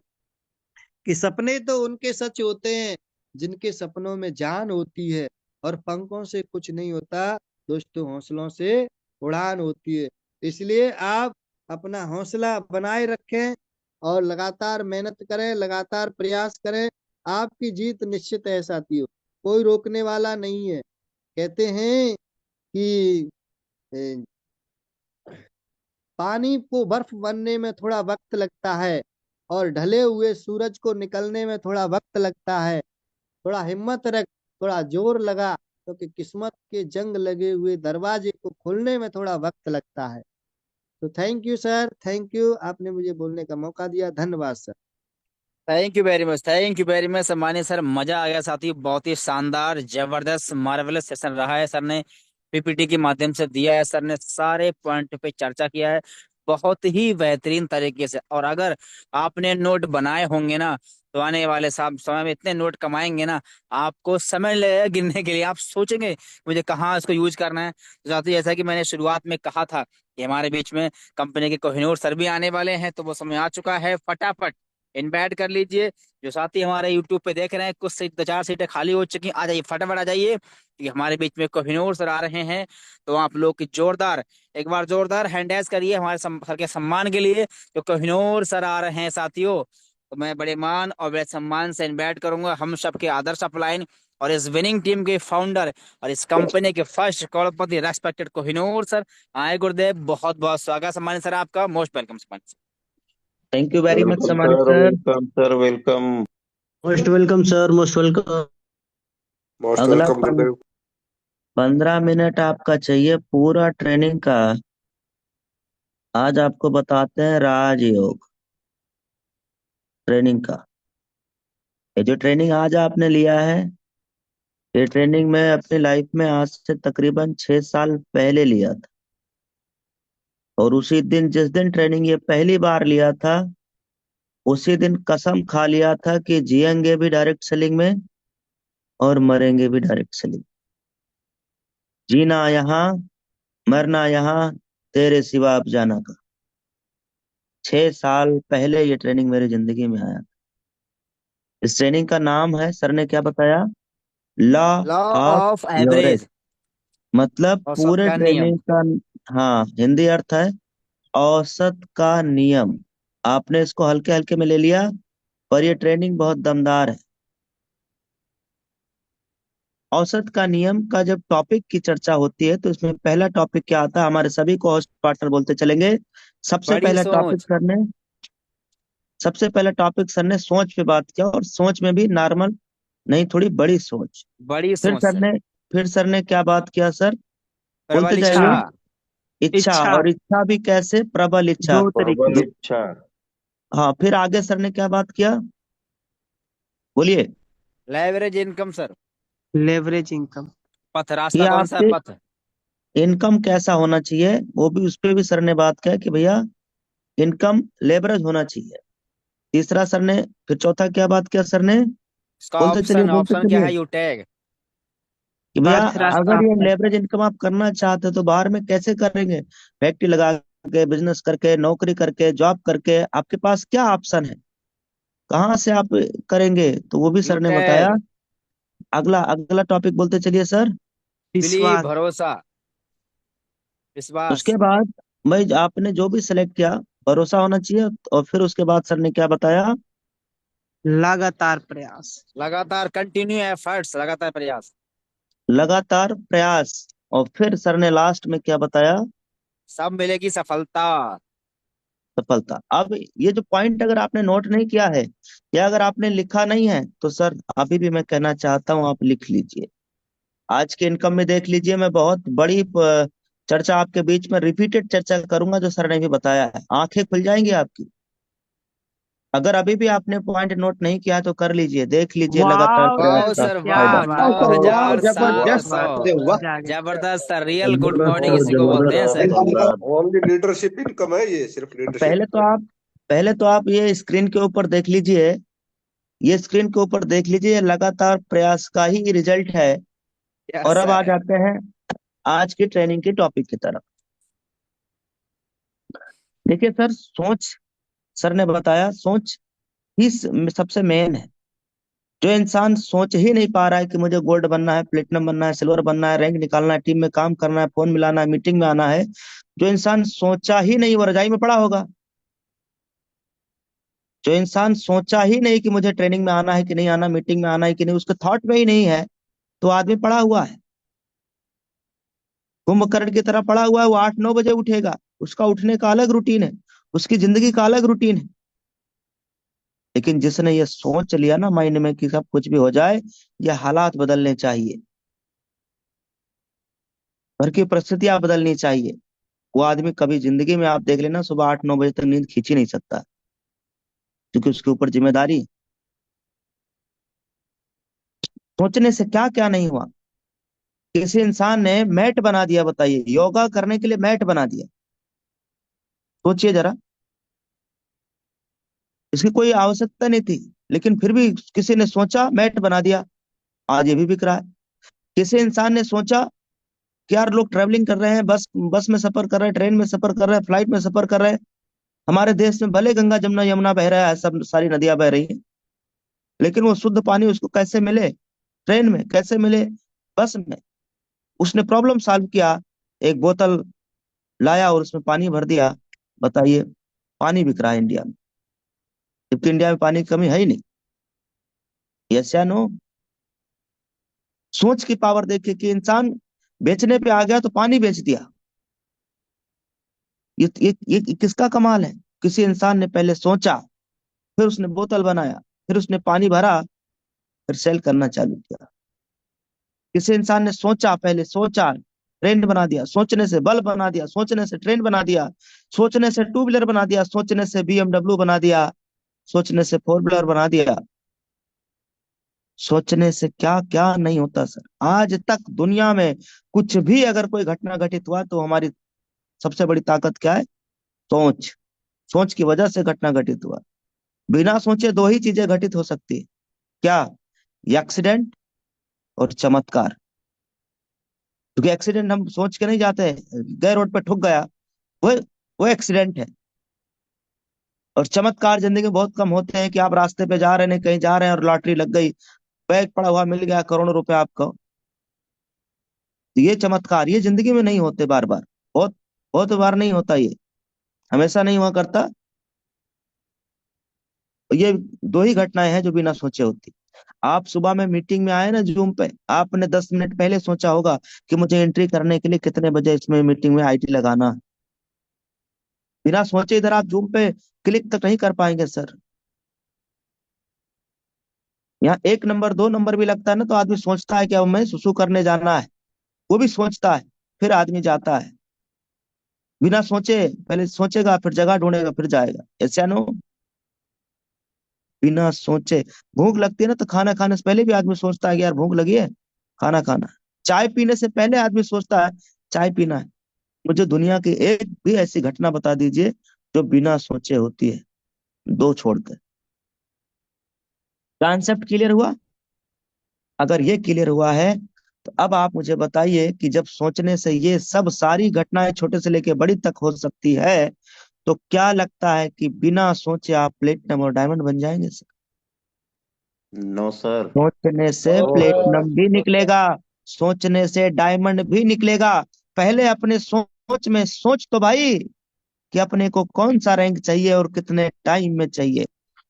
कि सपने तो उनके सच होते हैं जिनके सपनों में जान होती है, और पंखों से कुछ नहीं होता दोस्तों, हौसलों से उड़ान होती है। इसलिए आप अपना हौसला बनाए रखें और लगातार मेहनत करें, लगातार प्रयास करें। आपकी जीत निश्चित है साथियों, कोई रोकने वाला नहीं है। कहते हैं कि ए, पानी को बर्फ बनने में थोड़ा वक्त लगता है, और ढले हुए सूरज को निकलने में थोड़ा वक्त लगता है। थोड़ा हिम्मत रख, थोड़ा जोर लगा, क्योंकि किस्मत के जंग लगे हुए दरवाजे को खोलने में थोड़ा वक्त लगता है। तो thank you sir, thank you, आपने मुझे बोलने का मौका दिया। धन्यवाद sir. Thank you very much, thank you very much सम्मानित सर, मजा आ गया साथी, बहुत ही शानदार जबरदस्त मार्वेलस सेशन रहा है। सर ने पीपीटी के माध्यम से दिया है, सर ने सारे पॉइंट पे चर्चा किया है बहुत ही बेहतरीन तरीके से। और अगर आपने नोट बनाए होंगे ना, तो आने वाले साहब समय में इतने नोट कमाएंगे ना, आपको समय लगेगा गिनने के लिए। आप सोचेंगे मुझे कहाँ इसको यूज करना है। तो साथी जैसा कि मैंने शुरुआत में कहा था कि हमारे बीच में कंपनी के कोहिनूर सर भी आने वाले हैं, तो वो समय आ चुका है। फटाफट इनवाइट कर लीजिए। जो साथी हमारे यूट्यूब पे देख रहे हैं, कुछ सीट, दो चार सीटें खाली हो चुकी हैं, आ जाइए फटाफट आ जाइए, क्योंकि हमारे बीच में कोहिनूर सर आ रहे हैं। तो आप लोग की जोरदार, एक बार जोरदार हैंडएस करिए हमारे सर के सम्मान के लिए। तो कोहिनूर सर आ रहे हैं साथियों, तो मैं बड़े मान और बड़े सम्मान से इनवाइट करूंगा हम सबके आदर्श अपलाइन और इस विनिंग टीम के फाउंडर और इस कंपनी के फर्स्ट करोड़पति रेस्पेक्टेड कोहिनूर सर। आए गुरुदेव, बहुत बहुत स्वागत सम्मानित सर, आपका मोस्ट वेलकम सम्मानित thank you very much welcome समानी sir, sir. Welcome sir, welcome. Most welcome sir, most welcome. Most अगला वेलकम गुरुदेव। 15 मिनट आपका चाहिए पूरा ट्रेनिंग का। आज आपको बताते हैं राजयोग ट्रेनिंग का। ये जो ट्रेनिंग आज आपने लिया है, ये ट्रेनिंग मैं अपनी लाइफ में आज से तकरीबन 6 साल पहले लिया था। और उसी दिन, जिस दिन ट्रेनिंग ये पहली बार लिया था, उसी दिन कसम खा लिया था कि जिएंगे भी डायरेक्ट सेलिंग में और मरेंगे भी डायरेक्ट सेलिंग। जीना यहाँ, मरना यहाँ, तेरे सिवा अब जाना का। 6 साल पहले ये ट्रेनिंग मेरी जिंदगी में आया। इस ट्रेनिंग का नाम है, सर ने क्या बताया, law law of of average. Average मतलब और पूरे सबका नियम। ट्रेनिंग का, हाँ, हिंदी अर्थ है औसत का नियम। आपने इसको हल्के हल्के में ले लिया, पर ये ट्रेनिंग बहुत दमदार है। औसत का नियम का जब टॉपिक की चर्चा होती है, तो इसमें पहला टॉपिक क्या आता है, हमारे सभी को होस्ट पार्टनर बोलते चलेंगे। सबसे बड़ी पहला टॉपिक सोच। सर ने सबसे पहला टॉपिक सर ने सोच पे बात किया, और सोच में भी नॉर्मल नहीं, थोड़ी बड़ी सोच। बड़ी फिर सोच सर से। ने फिर सर ने क्या बात किया सर, बोलते प्रबल इच्छा। जाइए। इच्छा, इच्छा। और इच्छा भी कैसे, प्रबल इच्छा। दो तरीके प्रबल से। इच्छा। हाँ, फिर आगे सर ने क्या बात किया, बोलिए। Leverage income sir. Leverage income. पथ, कि रास्ता कौन सा है, आपके पथ। इनकम कैसा होना चाहिए, वो भी, उस पे भी सर ने बात किया कि भैया इनकम लेवरेज होना चाहिए। तीसरा सर ने, फिर चौथा क्या बात किया सर ने, उसका बोलते चलिए ऑप्शन, बोलते ऑप्शन क्या चलिए, है, यू टैग। कि भैया पथ रास्ता अगर ये आपका। लेवरेज इनकम आप करना चाहते हो तो बाहर में कैसे करेंगे, फैक्ट्री लगा के, बिजनेस करके, नौकरी करके, जॉब करके, आपके पास क्या ऑप्शन है, कहाँ से आप करेंगे, तो वो भी यू सर ने बताया। टैग। अगला अगला टॉपिक बोलते चलिए सर। बिलीव, विश्वास। भरोसा, विश्वास। उसके बाद भाई आपने जो भी सिलेक्ट किया, भरोसा होना चाहिए। और फिर उसके बाद सर ने क्या बताया, लगातार प्रयास। लगातार कंटिन्यू एफर्ट्स, लगातार प्रयास। लगातार प्रयास। और फिर सर ने लास्ट में क्या बताया, सब मिलेगी सफलता। सफलता। अब ये जो पॉइंट अगर आपने नोट नहीं किया है या अगर आपने लिखा नहीं है तो सर अभी भी मैं कहना चाहता हूँ आप लिख लीजिए। आज के इनकम में देख लीजिए, मैं बहुत बड़ी चर्चा आपके बीच में रिपीटेड चर्चा करूंगा जो सर ने भी बताया है, आंखें खुल जाएंगी आपकी। अगर अभी भी आपने पॉइंट नोट नहीं किया है तो कर लीजिए, देख लीजिए लगातार वाह प्रयास वाह सर, का सर क्या वाह, फायदा। बात वाह नौ है, सर वाह, हजार सात जबरदस्त, सौ बात अरे वाह। मजा आ गया। जबरदस्त सर, रियल गुड जबरदस्त मॉर्निंग सर, इसी को बोलते हैं जबरदस्त सर। धन्यवाद। ओनली लीडरशिप इनकम है ये, सिर्फ लीडरशिप। पहले तो आप पहले तो आप ये स्क्रीन के ऊपर देख लीजिए, ये स्क्रीन के ऊपर देख लीजिए, ये लगातार प्रयास का ही रिजल्ट है। यस और अब आ सर। जाते हैं आज की ट्रेनिंग की टॉपिक की तरफ। देखिए सर, सोच, सर ने बताया सोच ही सबसे मेन है। जो इंसान सोच ही नहीं पा रहा है कि मुझे गोल्ड बनना है, प्लेटिनम बनना है, सिल्वर बनना है, रैंक निकालना है, टीम में काम करना है, फोन मिलाना है, मीटिंग में आना है, जो इंसान सोचा ही नहीं वो रजाई में पड़ा होगा। जो इंसान सोचा ही नहीं कि मुझे ट्रेनिंग में आना है कि नहीं आना, मीटिंग में आना है कि नहीं, उसके थॉट में ही नहीं है, तो आदमी पड़ा हुआ है, कुंभकर्ण की तरह पड़ा हुआ है। वो 8-9 बजे उठेगा, उसका उठने का अलग रूटीन है, उसकी जिंदगी का अलग रूटीन है। लेकिन जिसने ये सोच लिया ना माइंड में कि सब कुछ भी हो जाए, ये हालात बदलने चाहिए, घर की परिस्थितियां बदलनी चाहिए, वो आदमी कभी जिंदगी में आप देख लेना सुबह 8-9 बजे तक नींद खींच ही नहीं सकता, क्योंकि उसके ऊपर जिम्मेदारी। सोचने से क्या क्या नहीं हुआ। किसी इंसान ने मैट बना दिया, बताइए, योगा करने के लिए मैट बना दिया। सोचिए जरा, इसकी कोई आवश्यकता नहीं थी, लेकिन फिर भी किसी ने सोचा मैट बना दिया, आज ये भी बिक रहा है। किसी इंसान ने सोचा कि यार लोग ट्रैवलिंग कर रहे हैं, बस बस में सफर कर रहे हैं, ट्रेन में सफर कर रहे हैं, फ्लाइट में सफर कर रहे हैं, हमारे देश में भले गंगा जमुना यमुना बह रहा है, सब सारी नदियां बह रही हैं, लेकिन वो शुद्ध पानी उसको कैसे मिले, ट्रेन में कैसे मिले, बस में। उसने प्रॉब्लम सॉल्व किया, एक बोतल लाया और उसमें पानी भर दिया। बताइए, पानी बिक रहा है इंडिया में, जबकि इंडिया में पानी की कमी है ही नहीं। यस या नो? सोच की पावर देखिए कि इंसान बेचने पे आ गया तो पानी बेच दिया। ये किसका कमाल है? किसी इंसान ने पहले सोचा, फिर उसने बोतल बनाया, फिर उसने पानी भरा, फिर सेल करना चालू किया। किसी इंसान ने सोचा, पहले सोचा, ट्रेंड बना दिया, सोचने से बल्ब बना दिया, सोचने से ट्रेंड बना दिया, सोचने से टू व्हीलर बना दिया, सोचने से BMW बना दिया, सोचने से फोर व्हीलर बना दिया। सोचने से क्या क्या नहीं होता सर। आज तक दुनिया में कुछ भी अगर कोई घटना घटित हुआ तो हमारी सबसे बड़ी ताकत क्या है? सोच। सोच की वजह से घटना घटित हुआ। बिना सोचे दो ही चीजें घटित हो सकती है। क्या? एक्सीडेंट और चमत्कार। क्योंकि एक्सीडेंट हम सोच के नहीं जाते हैं, गए रोड पे ठुक गया, वो वो एक्सीडेंट है। और चमत्कार जिंदगी में बहुत कम होते हैं कि आप रास्ते पे जा रहे हैं, कहीं जा रहे हैं और लॉटरी लग गई, बैग पड़ा हुआ मिल गया करोड़ों रुपए आपको। तो ये चमत्कार ये जिंदगी में नहीं होते बार बार, बहुत बहुत बार नहीं होता, ये हमेशा नहीं हुआ करता। ये दो ही घटनाएं हैं जो बिना सोचे होती। आप सुबह में मीटिंग में आए ना जूम पे, आपने 10 मिनट पहले सोचा होगा कि मुझे एंट्री करने के लिए कितने बजे इसमें मीटिंग में IT लगाना है। बिना सोचे इधर आप जूम पे क्लिक तक नहीं कर पाएंगे सर। यहाँ 1 नंबर 2 नंबर भी लगता है ना तो आदमी सोचता है कि अब मैं सुसु करने जाना है, वो भी सोचता है, फिर आदमी जाता है। बिना सोचे, पहले सोचेगा फिर जगह ढूंढेगा फिर जाएगा। ऐसा नो? बिना सोचे। भूख लगती है ना तो खाना खाने से पहले भी आदमी सोचता है कि यार भूख लगी है, खाना खाना है। चाय पीने से पहले आदमी सोचता है चाय पीना है। मुझे दुनिया की एक भी ऐसी घटना बता दीजिए जो बिना सोचे होती है, दो छोड़कर। कॉन्सेप्ट क्लियर हुआ? अगर ये क्लियर हुआ है तो अब आप मुझे बताइए कि जब सोचने से ये सब सारी घटनाएं छोटे से लेके बड़ी तक हो सकती है, तो क्या लगता है कि बिना सोचे आप प्लेटिनम और डायमंड बन जाएंगे सर? No sir. सोचने से प्लेटिनम भी निकलेगा, सोचने से डायमंड भी निकलेगा। पहले अपने सोच में सोच तो भाई कि अपने को कौन सा रैंक चाहिए और कितने टाइम में चाहिए,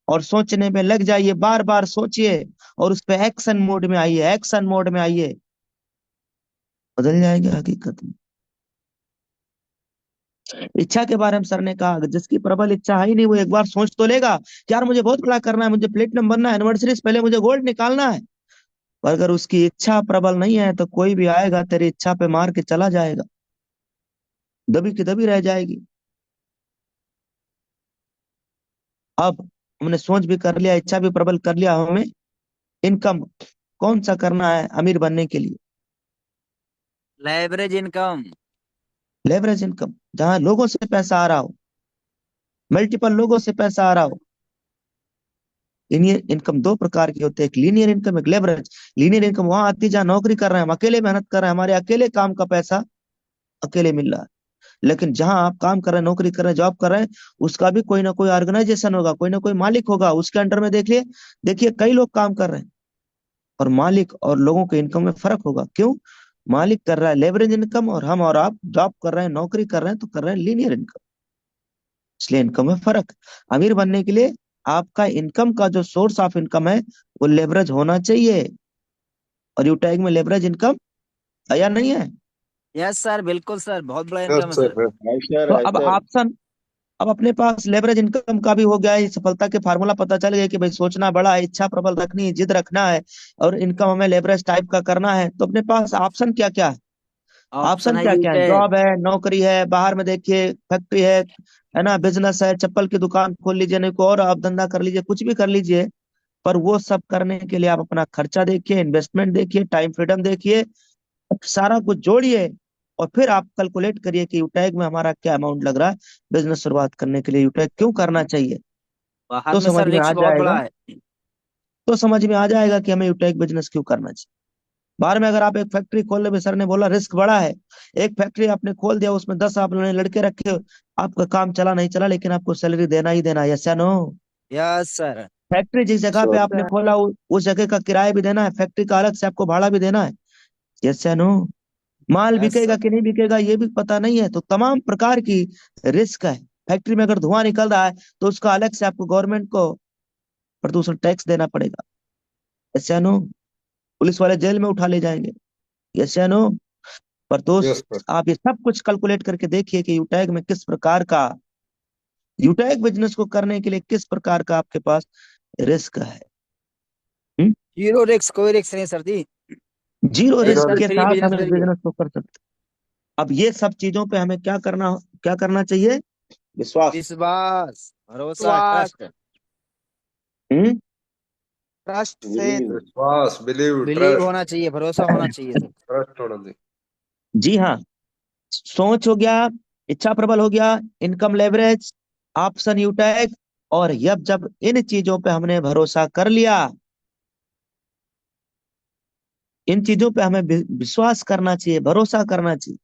और सोचने में लग जाइए, बार बार सोचिए और उस पे एक्शन मोड में आइए, एक्शन मोड में आइए, बदल जाएंगे हकीकत में। इच्छा के बारे में सर ने कहा जिसकी प्रबल इच्छा है ही नहीं वो एक बार सोच तो लेगा कि यार मुझे बहुत बड़ा करना है, मुझे प्लेटिनम बनना है, एनिवर्सरी से पहले मुझे गोल्ड निकालना है। पर अगर उसकी इच्छा प्रबल नहीं है तो कोई भी आएगा तेरी इच्छा पे मार के चला जाएगा, दबी की दबी रह जाएगी। अब हमने सोच भी कर लिया, इच्छा भी प्रबल कर लिया, हमें इनकम कौन सा करना है अमीर बनने के लिए? Leverage income. लेवरेज इनकम, जहां लोगों से पैसा आ रहा हो, मल्टीपल लोगों से पैसा आ रहा हो। लीनियर इनकम दो प्रकार की होती है, एक लीनियर इनकम, एक लेवरेज। लीनियर इनकम वहां आती है जहां नौकरी कर रहे हैं हम, अकेले मेहनत कर रहे हैं, हमारे अकेले काम का पैसा अकेले मिल रहा है। लेकिन जहां आप काम कर रहे हैं, नौकरी कर रहे हैं, जॉब कर रहे हैं, उसका भी कोई ना कोई ऑर्गेनाइजेशन होगा, कोई ना कोई मालिक होगा, उसके अंडर में देखिए देखिए कई लोग काम कर रहे हैं। और मालिक और लोगों के इनकम में फर्क होगा, क्यों? मालिक कर रहा है लेवरेज इनकम और हम और आप जॉब कर रहे हैं, नौकरी कर रहे हैं तो कर रहे हैं लीनियर इनकम। इसलिए इनकम में फर्क। अमीर बनने के लिए आपका इनकम का जो सोर्स ऑफ इनकम है वो लेवरेज होना चाहिए। और यूटैग में लेवरेज इनकम या नहीं है? यस सर, बिल्कुल सर, बहुत बड़ा यस इनकम है सर। सर। है सर, तो है अब सर। ऑप्शन, अब अपने पास लेवरेज इनकम का भी हो गया है, सफलता के फार्मूला पता चल गया कि भाई सोचना बड़ा है, इच्छा प्रबल रखनी है, जिद रखना है, और इनकम हमें लेवरेज टाइप का करना है। तो अपने पास ऑप्शन क्या क्या है? ऑप्शन ऑप्शन है क्या क्या है? यूटेक। जॉब है, नौकरी है, बाहर में देखिए फैक्ट्री है ना, बिजनेस है, चप्पल की दुकान खोल लीजिए, नहीं कोई और आप धंधा कर लीजिए, कुछ भी कर लीजिए। पर वो सब करने के लिए आप अपना खर्चा देखिए, इन्वेस्टमेंट देखिए, टाइम फ्रीडम देखिए, सारा कुछ जोड़िए और फिर आप कैलकुलेट करिए कि यूटैग में हमारा क्या अमाउंट लग रहा है। बिजनेस शुरुआत करने के लिए यूटैग क्यों करना चाहिए? बाहर तो में समझ सर में रिक्स आ बहुत जाएगा, बड़ा है। तो समझ में आ जाएगा कि हमें यूटैग बिजनेस क्यों करना चाहिए। बाहर में अगर आप एक फैक्ट्री खोल ले, सर ने बोला रिस्क बड़ा है। एक फैक्ट्री आपने खोल दिया, उसमें 10 आपने लड़के रखे, आपका काम चला नहीं चला, लेकिन आपको सैलरी देना ही देना है, यस या नो? Yes sir. फैक्ट्री जिस जगह पे सर आपने खोला उस जगह का किराया भी देना है, फैक्ट्री का अलग से आपको भाड़ा भी देना है, यस या नो? माल यस बिकेगा सर। कि नहीं बिकेगा ये भी पता नहीं है, तो तमाम प्रकार की रिस्क है। फैक्ट्री में अगर धुआं निकल रहा है तो उसका अलग से आपको गवर्नमेंट को प्रदूषण टैक्स देना पड़ेगा, यस या नो? पुलिस वाले जेल में उठा ले जाएंगे, यस या नो? पर यस दोस्त सर। आप ये सब कुछ कैलकुलेट करके देखिए कि यूटैग में किस प्रकार का, यूटैग बिजनेस को करने के लिए किस प्रकार का आपके पास रिस्क है। हम्म? जीरो रिक्स, कोई रिक्स नहीं सर जी। जीरो रिस्क एकदम के फ्री साथ हम बिजनेस इस करिए। बिजनेस को कर सकते हैं। अब ये सब चीजों पे हमें क्या करना चाहिए? विश्वास। विश्वास, भरोसा, विश्वास, trust. Hmm? Trust, faith. Believe, विश्वास, बिलीव, बिलीव ट्रस्ट। होना चाहिए, भरोसा होना चाहिए सर। ट्रस्ट होना चाहिए। जी हाँ। सोच हो गया, इच्छा प्रबल हो गया, इनकम लेवरेज, ऑप्शन यूटैग, और जब जब इन चीजों पे हमने भरोसा कर लिया, इन चीजों पे हमें विश्वास करना चाहिए, भरोसा करना चाहिए।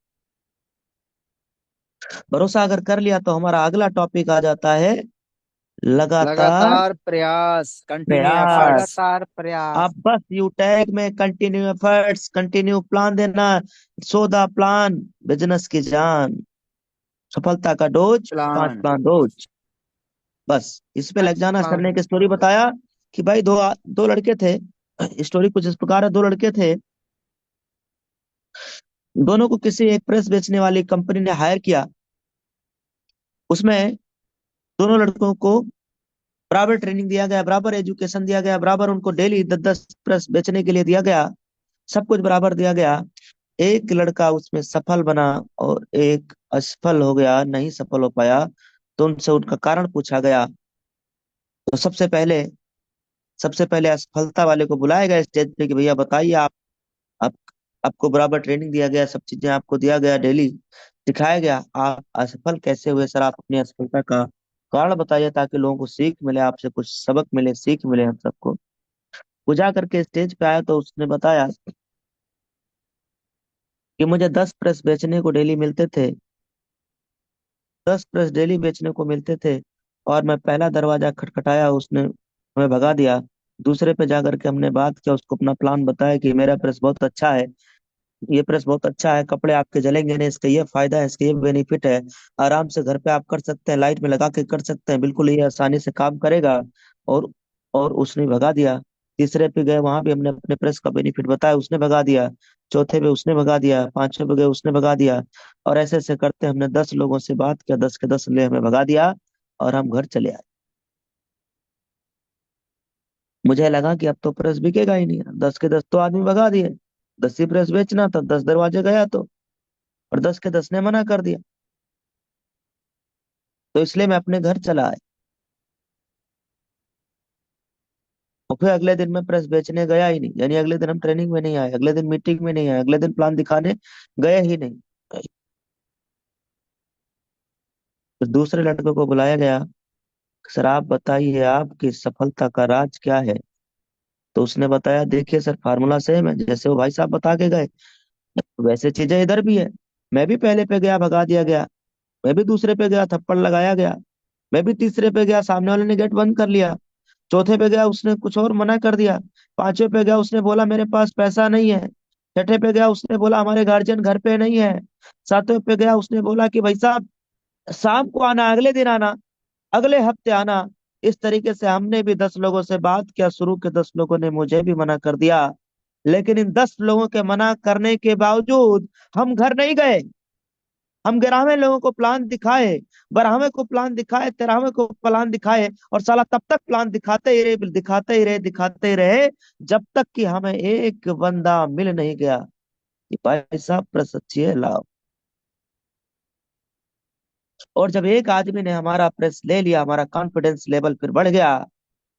भरोसा अगर कर लिया तो हमारा अगला टॉपिक आ जाता है लगातार लगातार प्रयास, कंटिन्यू प्रयास। एफर्ट्स। लगातार प्रयास। आप बस यूटैग में कंटिन्यू एफर्ट्स, कंटिन्यू प्लान देना, सो द प्लान बिजनेस की जान, सफलता का डोज, पांच प्लान। प्लान रोज। बस इस पे लग जाना। सर ने एक स्टोरी बताया कि भाई दो दो लड़के थे। स्टोरी कुछ इस प्रकार है, दो लड़के थे, दोनों को किसी एक प्रेस बेचने वाली कंपनी ने हायर किया। उसमें दोनों लड़कों को बराबर ट्रेनिंग दिया गया, बराबर एजुकेशन दिया गया, बराबर उनको डेली 10-10 प्रेस बेचने के लिए दिया गया, सब कुछ बराबर दिया गया। एक लड़का उसमें सफल बना और एक असफल हो गया, नहीं सफल हो पाया। तो उनसे उनका कारण पूछा गया। तो सबसे पहले असफलता वाले को बुलाया गया स्टेज पे कि भैया बताइए आप आपको बराबर ट्रेनिंग दिया गया, सब चीजें आपको दिया गया, डेली सिखाया गया, आप असफल कैसे हुए सर? आप अपनी असफलता का कारण बताइए ताकि लोगों को सीख मिले, आपसे कुछ सबक मिले, सीख मिले हम सबको। वो जा करके स्टेज पे आया तो उसने बताया कि मुझे 10 प्रेस बेचने को डेली मिलते थे, 10 प्रेस डेली बेचने को मिलते थे, और मैं पहला दरवाजा खटखटाया, उसने हमें भगा दिया। दूसरे पे जाकर के हमने बात किया, उसको अपना प्लान बताया कि मेरा प्रेस बहुत अच्छा है, ये प्रेस बहुत अच्छा है, कपड़े आपके जलेंगे नहीं, इसका ये फायदा है, इसका ये बेनिफिट है, आराम से घर पे आप कर सकते हैं, लाइट में लगा के कर सकते हैं, बिल्कुल ये आसानी से काम करेगा। और और उसने भगा दिया। तीसरे पे गए, वहां भी हमने अपने प्रेस का बेनिफिट बताया, उसने भगा दिया। चौथे पे उसने भगा दिया, पांचवे पे गए उसने भगा दिया। और ऐसे ऐसे करते हमने 10 लोगों से बात किया, 10 के 10 ले हमें भगा दिया और हम घर चले आए। मुझे लगा कि अब तो प्रेस बिकेगा ही नहीं, 10 के 10 तो आदमी भगा दिए, 10 ही प्रेस बेचना था, 10 दरवाजे गया तो, और 10 के 10 ने मना कर दिया। तो इसलिए मैं अपने घर चला आया। और फिर अगले दिन मैं प्रेस बेचने गया ही नहीं, यानी अगले दिन हम ट्रेनिंग में नहीं आए, अगले दिन मीटिंग में नहीं आए, अगले दिन प्लान दिखाने गए ही नहीं। फिर दूसरे लड़के को बुलाया गया, सर आप बताइए आपकी सफलता का राज क्या है। तो उसने बताया, देखिए सर फार्मूला सेम है जैसे वो भाई साहब बता के गए, वैसे चीजें इधर भी है। मैं भी पहले पे गया, भगा दिया गया। मैं भी दूसरे पे गया, थप्पड़ लगाया गया। मैं भी तीसरे पे गया, सामने वाले ने गेट बंद कर लिया। चौथे पे गया, उसने कुछ और मना कर दिया। पांचवे पे गया, उसने बोला मेरे पास पैसा नहीं है। छठे पे गया, उसने बोला हमारे गार्जियन घर पे नहीं है। सातवें पे गया, उसने बोला कि भाई साहब शाम को आना, अगले दिन आना, अगले हफ्ते आना। इस तरीके से हमने भी 10 लोगों से बात किया, शुरू के 10 लोगों ने मुझे भी मना कर दिया। लेकिन इन 10 लोगों के मना करने के बावजूद हम घर नहीं गए। हम 11वें लोगों को प्लान दिखाए, 12वें को प्लान दिखाए, 13वें को प्लान दिखाए, और साला तब तक प्लान दिखाते ही रहे, दिखाते ही रहे, दिखाते ही रहे, जब तक कि हमें एक बंदा मिल नहीं गया कि भाई साहब प्रसचिए लाओ। और जब एक आदमी ने हमारा प्रेस ले लिया, हमारा कॉन्फिडेंस लेवल फिर बढ़ गया।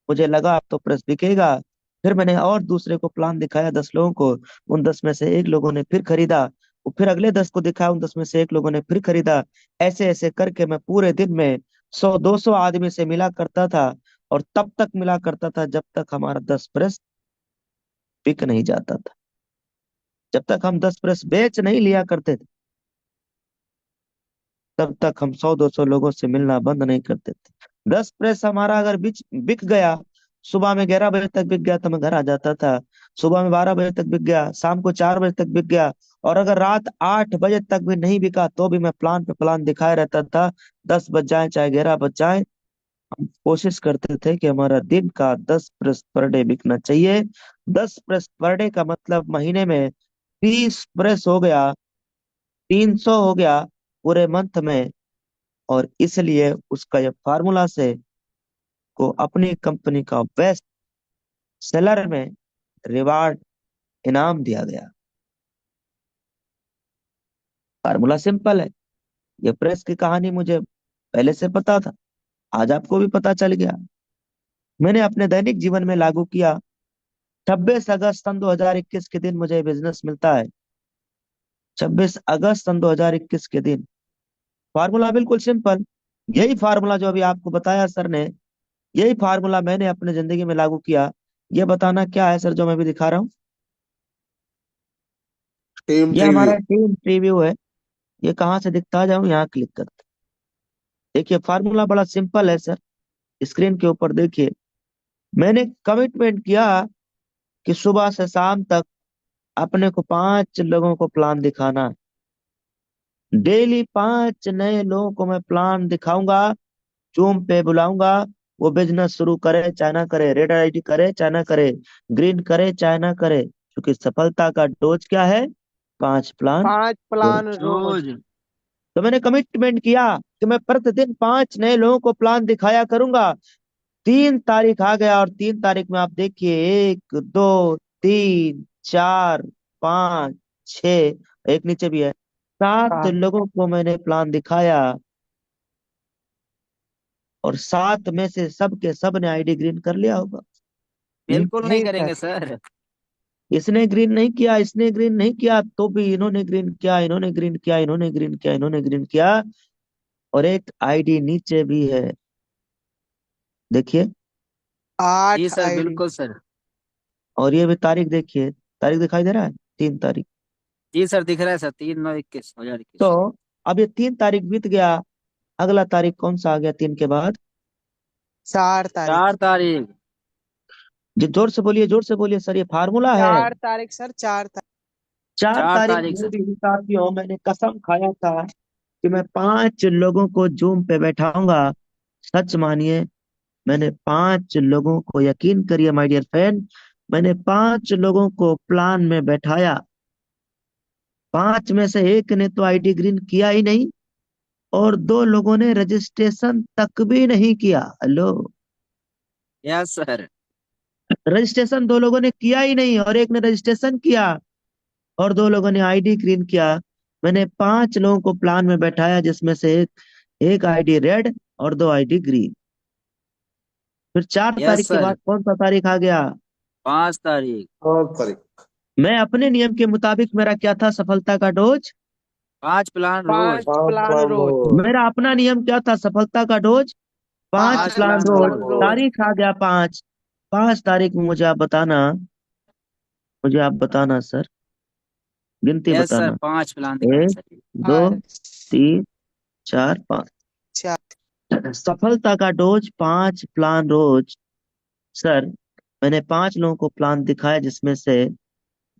मुझे लगा अब तो प्रेस बिकेगा। फिर मैंने और दूसरे को प्लान दिखाया, 10 लोगों को। उन 10 में से एक लोगों ने फिर खरीदा। वो फिर अगले 10 को दिखाया, उन 10 में से एक लोगों ने फिर खरीदा। ऐसे ऐसे करके मैं पूरे दिन में 100-200 आदमी से मिला करता था। और तब तक मिला करता था जब तक हमारा 10 प्रेस बिक नहीं जाता था, जब तक हम 10 प्रेस बेच नहीं लिया करते थे, तब तक हम 100-200 लोगों से मिलना बंद नहीं करते थे। 10 प्रेस हमारा अगर बिक गया, सुबह में 11 बजे तक बिक गया तो मैं घर आ जाता था। सुबह में 12 बजे तक बिक गया, शाम को 4 बजे तक बिक गया, और अगर रात 8 बजे तक भी नहीं बिका तो भी मैं प्लान पे प्लान दिखाए रहता था। 10 बज जाए चाहे 11 बज जाए, हम कोशिश करते थे कि हमारा दिन का 10 प्रेस पर डे बिकना चाहिए। 10 प्रेस पर डे का मतलब महीने में 30 प्रेस हो गया, 300 हो गया पूरे मंथ में। और इसलिए उसका ये फार्मूला से को अपनी कंपनी का बेस्ट सेलर में रिवार्ड इनाम दिया गया। फार्मूला सिंपल है। ये प्रेस की कहानी मुझे पहले से पता था, आज आपको भी पता चल गया। मैंने अपने दैनिक जीवन में लागू किया। 26 अगस्त सन 2021 के दिन मुझे बिजनेस मिलता है। 26 अगस्त सन 2021 के दिन। फार्मूला बिल्कुल सिंपल। यही फार्मूला जो अभी आपको बताया सर ने, यही फार्मूला मैंने अपने जिंदगी में लागू किया। ये बताना क्या है सर जो मैं भी दिखा रहा हूँ? टीम ये प्रीव्यू। हमारा टीम प्रीव्यू है। ये कहाँ से दिखता है, जाऊँ यहाँ क्लिक करते। देखिए फार्मूला बड़ा सिंपल है सर। स्क्रीन के ऊपर देखिए, मैंने कमिटमेंट किया कि सुबह से शाम तक अपने को 5 लोगों को प्लान दिखाना। डेली 5 नए लोगों को मैं प्लान दिखाऊंगा, जूम पे बुलाऊंगा। वो बिजनेस शुरू करे चाहे ना करे, रेड आईडी करे चाहे ना करे, ग्रीन करे चाहे ना करे, क्योंकि सफलता का डोज क्या है? 5 प्लान 5 प्लान रोज। रोज। तो मैंने कमिटमेंट किया कि मैं प्रतिदिन 5 नए लोगों को प्लान दिखाया करूंगा। 3 तारीख आ गया, और 3 तारीख में आप देखिए, 1, 2, 3, 4, 5, 6, एक नीचे भी है, 7 लोगों को मैंने प्लान दिखाया। और 7 में से सब के सब ने आईडी ग्रीन कर लिया होगा। बिल्कुल नहीं नहीं सर। करेंगे सर। इसने ग्रीन नहीं किया, इसने ग्रीन नहीं किया, तो भी इन्होंने ग्रीन किया, इन्होंने ग्रीन किया, इन्होंने ग्रीन किया, इन्होंने ग्रीन किया। और एक आईडी नीचे भी है, देखिए। जी आठ सर, आईडी बिल्कुल सर। और ये भी तारीख देखिए, तारीख दिखाई दे रहा है, 3 तारीख। जी सर, दिख रहा है सर, 3/9/21 2021। तो अब ये 3 तारीख बीत गया, अगला तारीख कौन सा आ गया 3 के बाद? 4 तारीख। 4 तारीख। जी जोर से बोलिए, जोर से बोलिए सर, ये फार्मूला है। 4 तारीख सर, 4 तारीख। चार चार तारीख तारीख में सर। भी साथियों मैंने कसम खाया था कि मैं 5 लोगों को जूम पे बैठाऊंगा। सच मानिए, मैंने 5 लोगों को, यकीन करिए माय डियर फ्रेंड, मैंने 5 लोगों को प्लान में बैठाया। 5 में से एक ने तो आईडी ग्रीन किया ही नहीं, और 2 लोगों ने रजिस्ट्रेशन तक भी नहीं किया। Hello, yes sir. रजिस्ट्रेशन 2 लोगों ने किया ही नहीं, और एक ने रजिस्ट्रेशन किया, और 2 लोगों ने आईडी ग्रीन किया। मैंने 5 लोगों को प्लान में बैठाया, जिसमें से एक आईडी रेड और 2 आईडी ग्रीन। फिर 4 यस तारीख के सर। बाद कौन सा तारीख आ गया? 5 तारीख। और तारीख। मैं अपने नियम के मुताबिक, मेरा क्या था सफलता का डोज? 5 प्लान रोज। 5 प्लान रोज। मेरा अपना नियम क्या था सफलता का डोज? 5 पांच 5 प्लान प्लान रोज। प्लान रोज। रोज। तारीख आ गया 5। 5 तारीख में मुझे आप बताना, मुझे आप बताना सर, गिनती यस सर, बताना। 5 प्लान दिखाए एक, सर। 2, 3, 4, 5। सफलता का डोज 5 प्लान रोज। सर, मैंने 5 लोगों को प्लान दिखाया, जिसमें से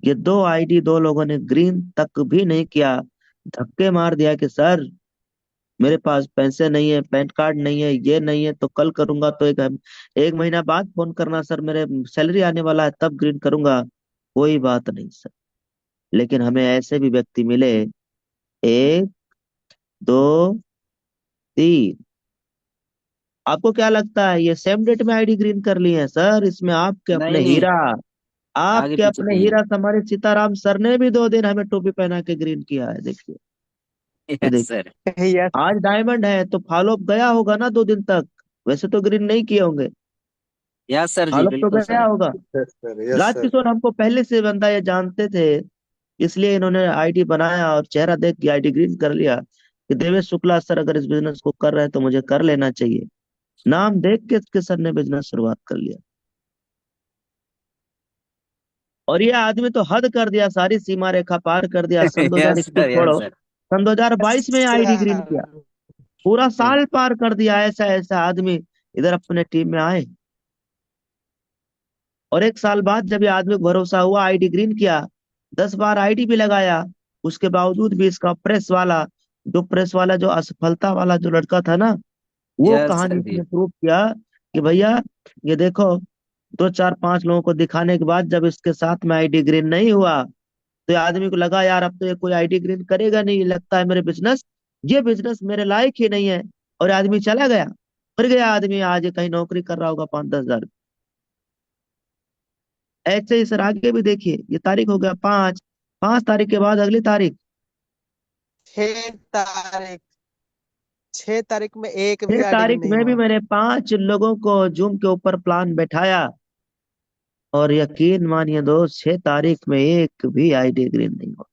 ये 2 आईडी 2 लोगों ने ग्रीन तक भी नहीं किया। धक्के मार दिया कि सर, मेरे पास पैसे नहीं है, पैन कार्ड नहीं है, ये नहीं है, तो कल करूंगा, तो एक महीना बाद फोन करना सर, मेरे सैलरी आने वाला है तब ग्रीन करूंगा। कोई बात नहीं सर। लेकिन हमें ऐसे भी व्यक्ति मिले, 1, 2, 3। आपको क्या लगता है ये सेम डेट में आईडी ग्रीन कर लिए हैं? सर, इसमें आपके नहीं अपने नहीं, हीरा, आगे आपके पीछे अपने किए। हीरा हमारे सीताराम सर ने भी 2 दिन हमें टोपी पहना के ग्रीन किया है। देखिए, ये यस देखिए, सर। यस। आज डायमंड है तो फॉलो अप गया होगा ना 2 दिन तक। वैसे तो ग्रीन नहीं किए होंगे, यस सर जी, फॉलो अप तो बिल्कुल गया सर। होगा। Yes sir, yes sir. Rajkishore हमको पहले से बंदा ये जानते थे, इसलिए इन्होंने आईडी बनाया और चेहरा देख के आईडी ग्रीन कर लिया कि देवेश शुक्ला सर अगर इस बिजनेस को कर रहे हैं तो मुझे कर लेना चाहिए। नाम देख के इसके सर ने बिजनेस शुरुआत कर लिया। और ये आदमी तो हद कर दिया, सारी सीमा रेखा पार कर दिया। सन यस 2021 सर, यस छोड़ो, सर। सन 2022 में आईडी ग्रीन किया। पूरा हम्म। साल पार कर दिया। ऐसा ऐसा आदमी इधर अपने टीम में आए, और 1 साल बाद जब ये आदमी को भरोसा हुआ, आईडी ग्रीन किया, 10 बार आईडी भी लगाया, उसके बावजूद भी इसका प्रेस वाला जो असफलता वाला जो लड़का था ना, वो यस कहानी सर जी। इसने प्रूव किया कि भैया, ये देखो, 2, 4, 5 लोगों को दिखाने के बाद जब इसके साथ में आईडी ग्रीन नहीं हुआ, तो ये आदमी को लगा यार अब तो ये कोई आईडी ग्रीन करेगा नहीं, लगता है मेरे बिजनेस, ये बिजनेस मेरे लायक ही नहीं है। और ये आदमी चला गया। फिर गया आदमी, आज ये कहीं नौकरी कर रहा होगा 5-10 हजार। ऐसे ही सर आगे भी देखिए, ये तारीख हो गया 5। 5 तारीख के बाद अगली तारीख, 6 तारीख, 6 तारीख में एक भी छह आईडी ग्रीन तारीख नहीं में भी हुआ। मैंने 5 लोगों को जूम के ऊपर प्लान बैठाया, और यकीन मानिए दोस्त, 6 तारीख में एक भी आईडी ग्रीन नहीं हुआ।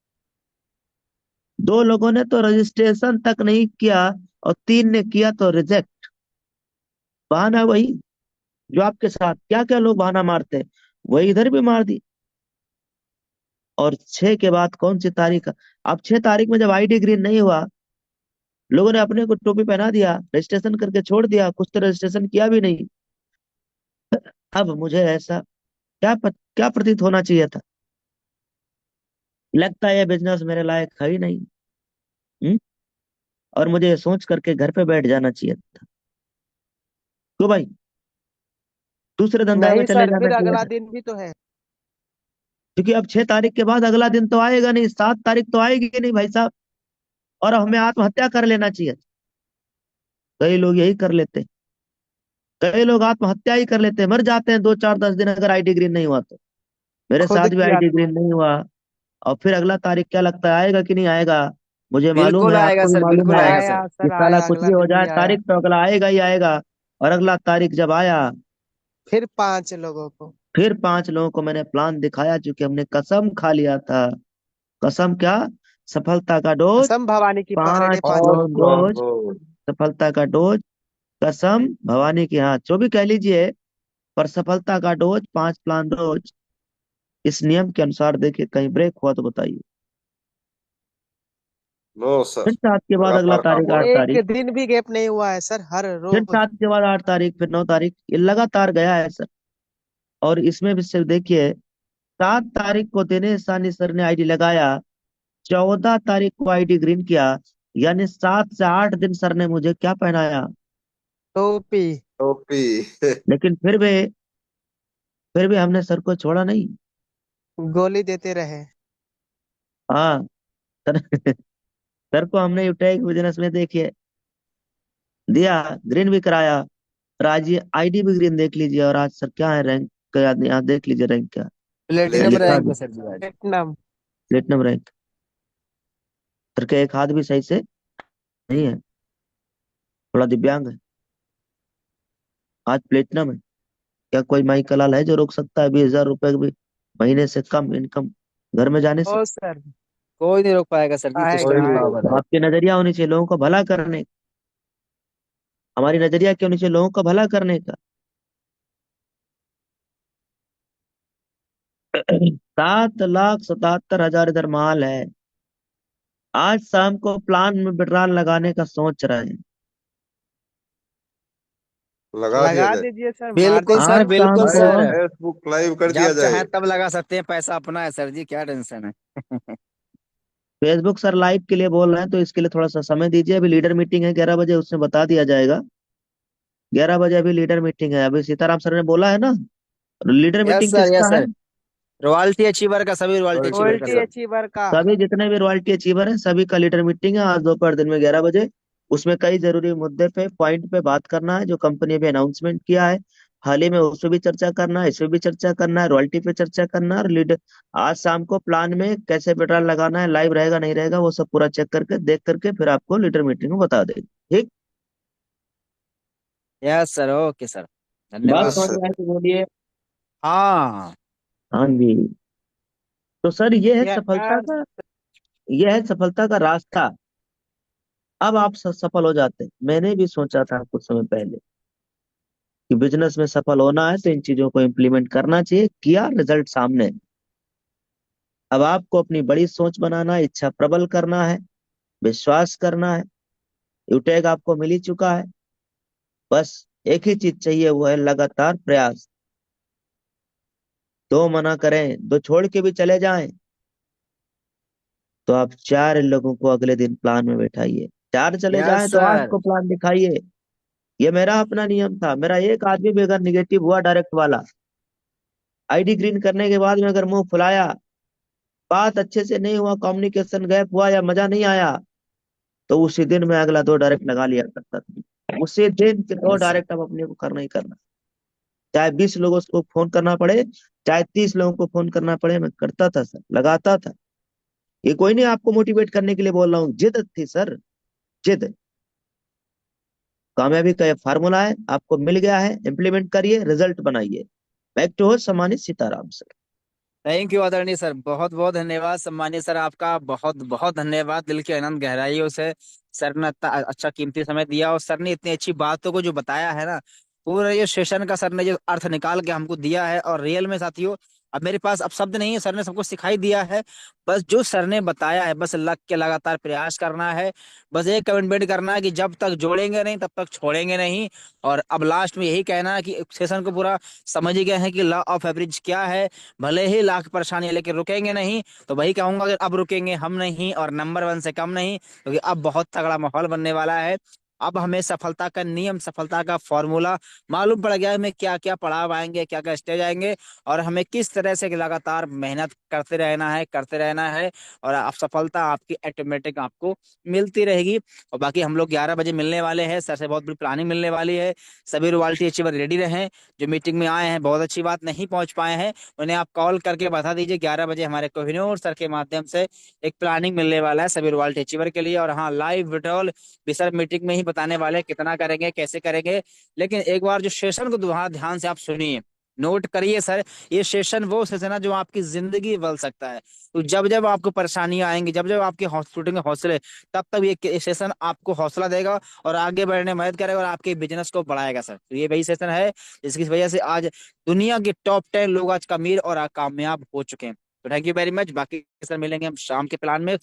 2 लोगों ने तो रजिस्ट्रेशन तक नहीं किया, और 3 ने किया तो रिजेक्ट। बहाना वही जो आपके साथ क्या क्या लोग बहाना मारते हैं, वही इधर भी मार दी। और 6 के बाद कौन सी तारीख? अब 6 तारीख में जब आईडी ग्रीन नहीं हुआ, लोगों ने अपने को टोपी पहना दिया, रजिस्ट्रेशन करके छोड़ दिया, कुछ तो रजिस्ट्रेशन किया भी नहीं। अब मुझे ऐसा क्या प्रतीत होना चाहिए था, लगता है ये बिजनेस मेरे लायक है ही नहीं। हम्म? और मुझे ये सोच करके घर पे बैठ जाना चाहिए था। क्यों भाई, दूसरे धंधा में नहीं चले सर, जाना फिर चाहिए अगला था। दिन भी तो है। क्योंकि अब 6 तारीख के बाद अगला दिन तो आएगा नहीं, 7 तारीख तो आएगी नहीं भाई साहब। और हमें आत्महत्या कर लेना चाहिए। कई लोग यही कर लेते हैं, कई लोग आत्महत्या ही कर लेते हैं, मर जाते हैं 2, 4, 10 दिन अगर आईडी ग्रीन नहीं हुआ तो। मेरे खुद साथ भी की आईडी आत्मा। ग्रीन नहीं हुआ। और फिर अगला तारीख क्या लगता है आएगा कि नहीं आएगा? मुझे मालूम बिल्कुल है, आएगा आपको भी सर, मालूम बिल्कुल है आएगा आया सर। कि सर, साला आया, कुछ अगला भी हो दिन जाए, भी आया। तारीख तो अगला आएगा ही आएगा। और अगला तारीख जब आया, फिर 5 लोगों को। फिर 5 लोगों को मैंने प्लान दिखाया, चूंकि हमने कसम खा लिया था। कसम क्या? सफलता का डोज असम भवानी की पहले डे 5 5 5 लोगों प्लान को। प्लान रोज। रोज। सफलता का डोज, कसम भवानी की, हाँ जो भी कह लीजिए, पर सफलता का डोज 5 प्लान रोज। इस नियम के अनुसार देखिए, कहीं ब्रेक हुआ तो बताइए। नो सर, फिर 7 के बाद अगला लगातार काम तारीख हो 8 रहा है। एक तारीख दिन भी गैप नहीं हुआ है सर, हर फिर रोज। 7 के बाद 8 तारीख, फिर 9 तारीख, ये लगातार गया है सर। और इसमें भी सिर्फ देखिए, 7 तारीख को दिनेश सानी सर ने आईडी लगाया, 14 तारीख को आईडी ग्रीन किया, यानी 7 से 8 दिन सर ने मुझे क्या पहनाया। टोपी। टोपी। लेकिन फिर भी फिर भी हमने सर को छोड़ा नहीं। गोली देते रहे। हाँ सर। सर को हमने यूटेक बिजनेस में देखिए दिया, ग्रीन भी कराया, और आज ये आईडी भी ग्रीन देख लीजिए, और आज सर क्या है रैंक, यहाँ देख लीजिए रैंक क्या है, प्लेटिनम लिखा रैंक भी है सर जी आज। प्लेटिनम। Platinum rank. सर के एक हाथ भी सही से नहीं है, थोड़ा दिव्यांग है, आज प्लेटिनम है। क्या कोई माई कलाल है जो रोक सकता है 20,000 रुपए भी महीने से कम इनकम घर में जाने से? ओ सर। कोई नहीं रोक पाएगा सर जी, आएगा कोई सिस्टम नहीं का आएगा। रोक पावर तो है। आपकी नजरिया होनी चाहिए लोगों का भला करने, हमारी नजरिया क्या होनी चाहिए, लोगों का भला करने का। 7,77,000 इधर माल है, आज शाम को प्लान में विड्रॉल लगाने का सोच रहे हैं। लगा दिया लगा जाए। दीजिए सर, मार बिल्कुल दीजिए। सर, आज शाम बिल्कुल को सर। फेसबुक लाइव कर दिया जब जाए। चाहे तब लगा सकते हैं, पैसा अपना है सर जी, क्या टेंशन है। फेसबुक सर लाइव के लिए बोल रहे हैं, तो इसके लिए थोड़ा सा समय दीजिए। अभी लीडर मीटिंग है 11 बजे, उसमें बता दिया जाएगा। 11 बजे अभी लीडर मीटिंग है, अभी सीताराम सर ने बोला है ना। Leader yes meeting sir, yes किसका है? सर। रॉयल्टी अचीवर का, सभी रॉयल्टी और अचीवर का क्वालिटी सर। अचीवर का। सभी जितने भी रॉयल्टी अचीवर हैं सभी का लीडर मीटिंग है आज दोपहर दिन में 11 बजे। उसमें कई जरूरी मुद्दे पे पॉइंट पे बात करना है, जो कंपनी अभी अनाउंसमेंट किया है हाल ही में, उस पर भी चर्चा करना है, इस पे भी चर्चा करना है, रॉयल्टी पे चर्चा करना है, और लीडर आज शाम को प्लान में कैसे पेट्रोल लगाना है, लाइव रहेगा नहीं रहेगा, वो सब पूरा चेक करके देख करके फिर आपको लीडर मीटिंग में बता देंगे। ठीक। Yes sir, okay sir. बात धन्यवाद यस समझ सर। सर। में आए तो बोलिए। हाँ। हाँ जी। तो सर ये है सफलता यार। का, ये है सफलता का रास्ता। अब आप सफल हो जाते हैं। मैंने भी सोचा था कुछ समय पहले कि बिजनेस में सफल होना है तो इन चीजों को इम्प्लीमेंट करना चाहिए, किया, रिजल्ट सामने। अब आपको अपनी बड़ी सोच बनाना है, इच्छा प्रबल करना है, विश्वास करना है। यूटेक आपको मिल ही चुका है, बस एक ही चीज चाहिए, वो है लगातार प्रयास। दो मना करें, दो छोड़ के भी चले जाएं, तो आप चार लोगों को अगले दिन प्लान में बैठाइए। चार चले यस जाएं तो आठ सर। को प्लान दिखाइए। ये मेरा अपना नियम था। मेरा एक आदमी भी अगर निगेटिव हुआ डायरेक्ट वाला, आईडी ग्रीन करने के बाद में अगर मुंह फुलाया, बात अच्छे से नहीं हुआ, कम्युनिकेशन गैप हुआ या मजा नहीं आया, तो उसी दिन मैं अगला दो डायरेक्ट लगा लिया करता था। उसी दिन के दो यस सर। डायरेक्ट अब अपने को करना ही करना, चाहे 20 लोगों को फोन करना पड़े, चाहे 30 लोगों को फोन करना पड़े, मैं करता था सर, लगाता था। ये कोई नहीं आपको मोटिवेट करने के लिए बोल रहा हूँ, जिद थी सर, जिद। कामयाबी का ये फार्मूला है, आपको मिल गया है, इम्प्लीमेंट करिए, रिजल्ट बनाइए। बैक टू होस्ट सम्मानित सीताराम सर। थैंक यू आदरणीय सर, बहुत बहुत धन्यवाद। सम्मानीय सर, आपका बहुत बहुत धन्यवाद दिल की अनंत गहराइयों से। सर ने इतना अच्छा कीमती समय दिया, और सर ने इतनी अच्छी बातों को जो बताया है ना, पूरा ये सेशन का सर ने जो अर्थ निकाल के हमको दिया है, और रियल में साथियों, अब मेरे पास अब शब्द नहीं है, सर ने सबको सिखाई दिया है। बस जो सर ने बताया है, बस लग के लगातार प्रयास करना है। बस एक कमिटमेंट करना है कि जब तक जोड़ेंगे नहीं तब तक छोड़ेंगे नहीं। और अब लास्ट में यही कहना है कि सेशन को पूरा समझ ही गए हैं कि लॉ ऑफ एवरेज क्या है। भले ही लाख परेशानी है, लेकिन रुकेंगे नहीं। तो वही कहूंगा कि अब रुकेंगे हम नहीं, और नंबर वन से कम नहीं, क्योंकि अब बहुत तगड़ा माहौल बनने वाला है। अब हमें सफलता का नियम, सफलता का फॉर्मूला मालूम पड़ गया है। हमें क्या क्या पड़ाव आएंगे, क्या क्या स्टेज आएंगे, और हमें किस तरह से लगातार मेहनत करते रहना है, करते रहना है। और आप सफलता आपकी ऑटोमेटिक आपको मिलती रहेगी। और बाकी हम लोग 11 बजे मिलने वाले हैं, सर से बहुत बड़ी प्लानिंग मिलने वाली है। सभी रॉयल्टी अचीवर रेडी रहें। जो मीटिंग में आए हैं, बहुत अच्छी बात, नहीं पहुंच पाए हैं, उन्हें आप कॉल करके बता दीजिए 11 बजे हमारे कोहिनूर सर के माध्यम से एक प्लानिंग मिलने वाला है सभी रॉयल्टी अचीवर के लिए। और हाँ, लाइव विड्रॉल भी सर मीटिंग में ही बताने वाले हैं, कितना करेंगे, कैसे करेंगे। लेकिन एक बार जो सेशन को वहां ध्यान से आप सुनिए, नोट करिए सर। ये सेशन वो सेशन है जो आपकी जिंदगी बदल सकता है। तो जब जब आपको परेशानियां आएंगी, जब जब आपके टूटेंगे हौसले, तब तब ये सेशन आपको हौसला देगा, और आगे बढ़ने में मदद करेगा, और आपके बिजनेस को बढ़ाएगा सर। तो ये वही सेशन है जिसकी वजह से आज दुनिया के टॉप 10 लोग आज अमीर और कामयाब हो चुके हैं। तो थैंक यू वेरी मच। बाकी सर मिलेंगे हम शाम के प्लान में।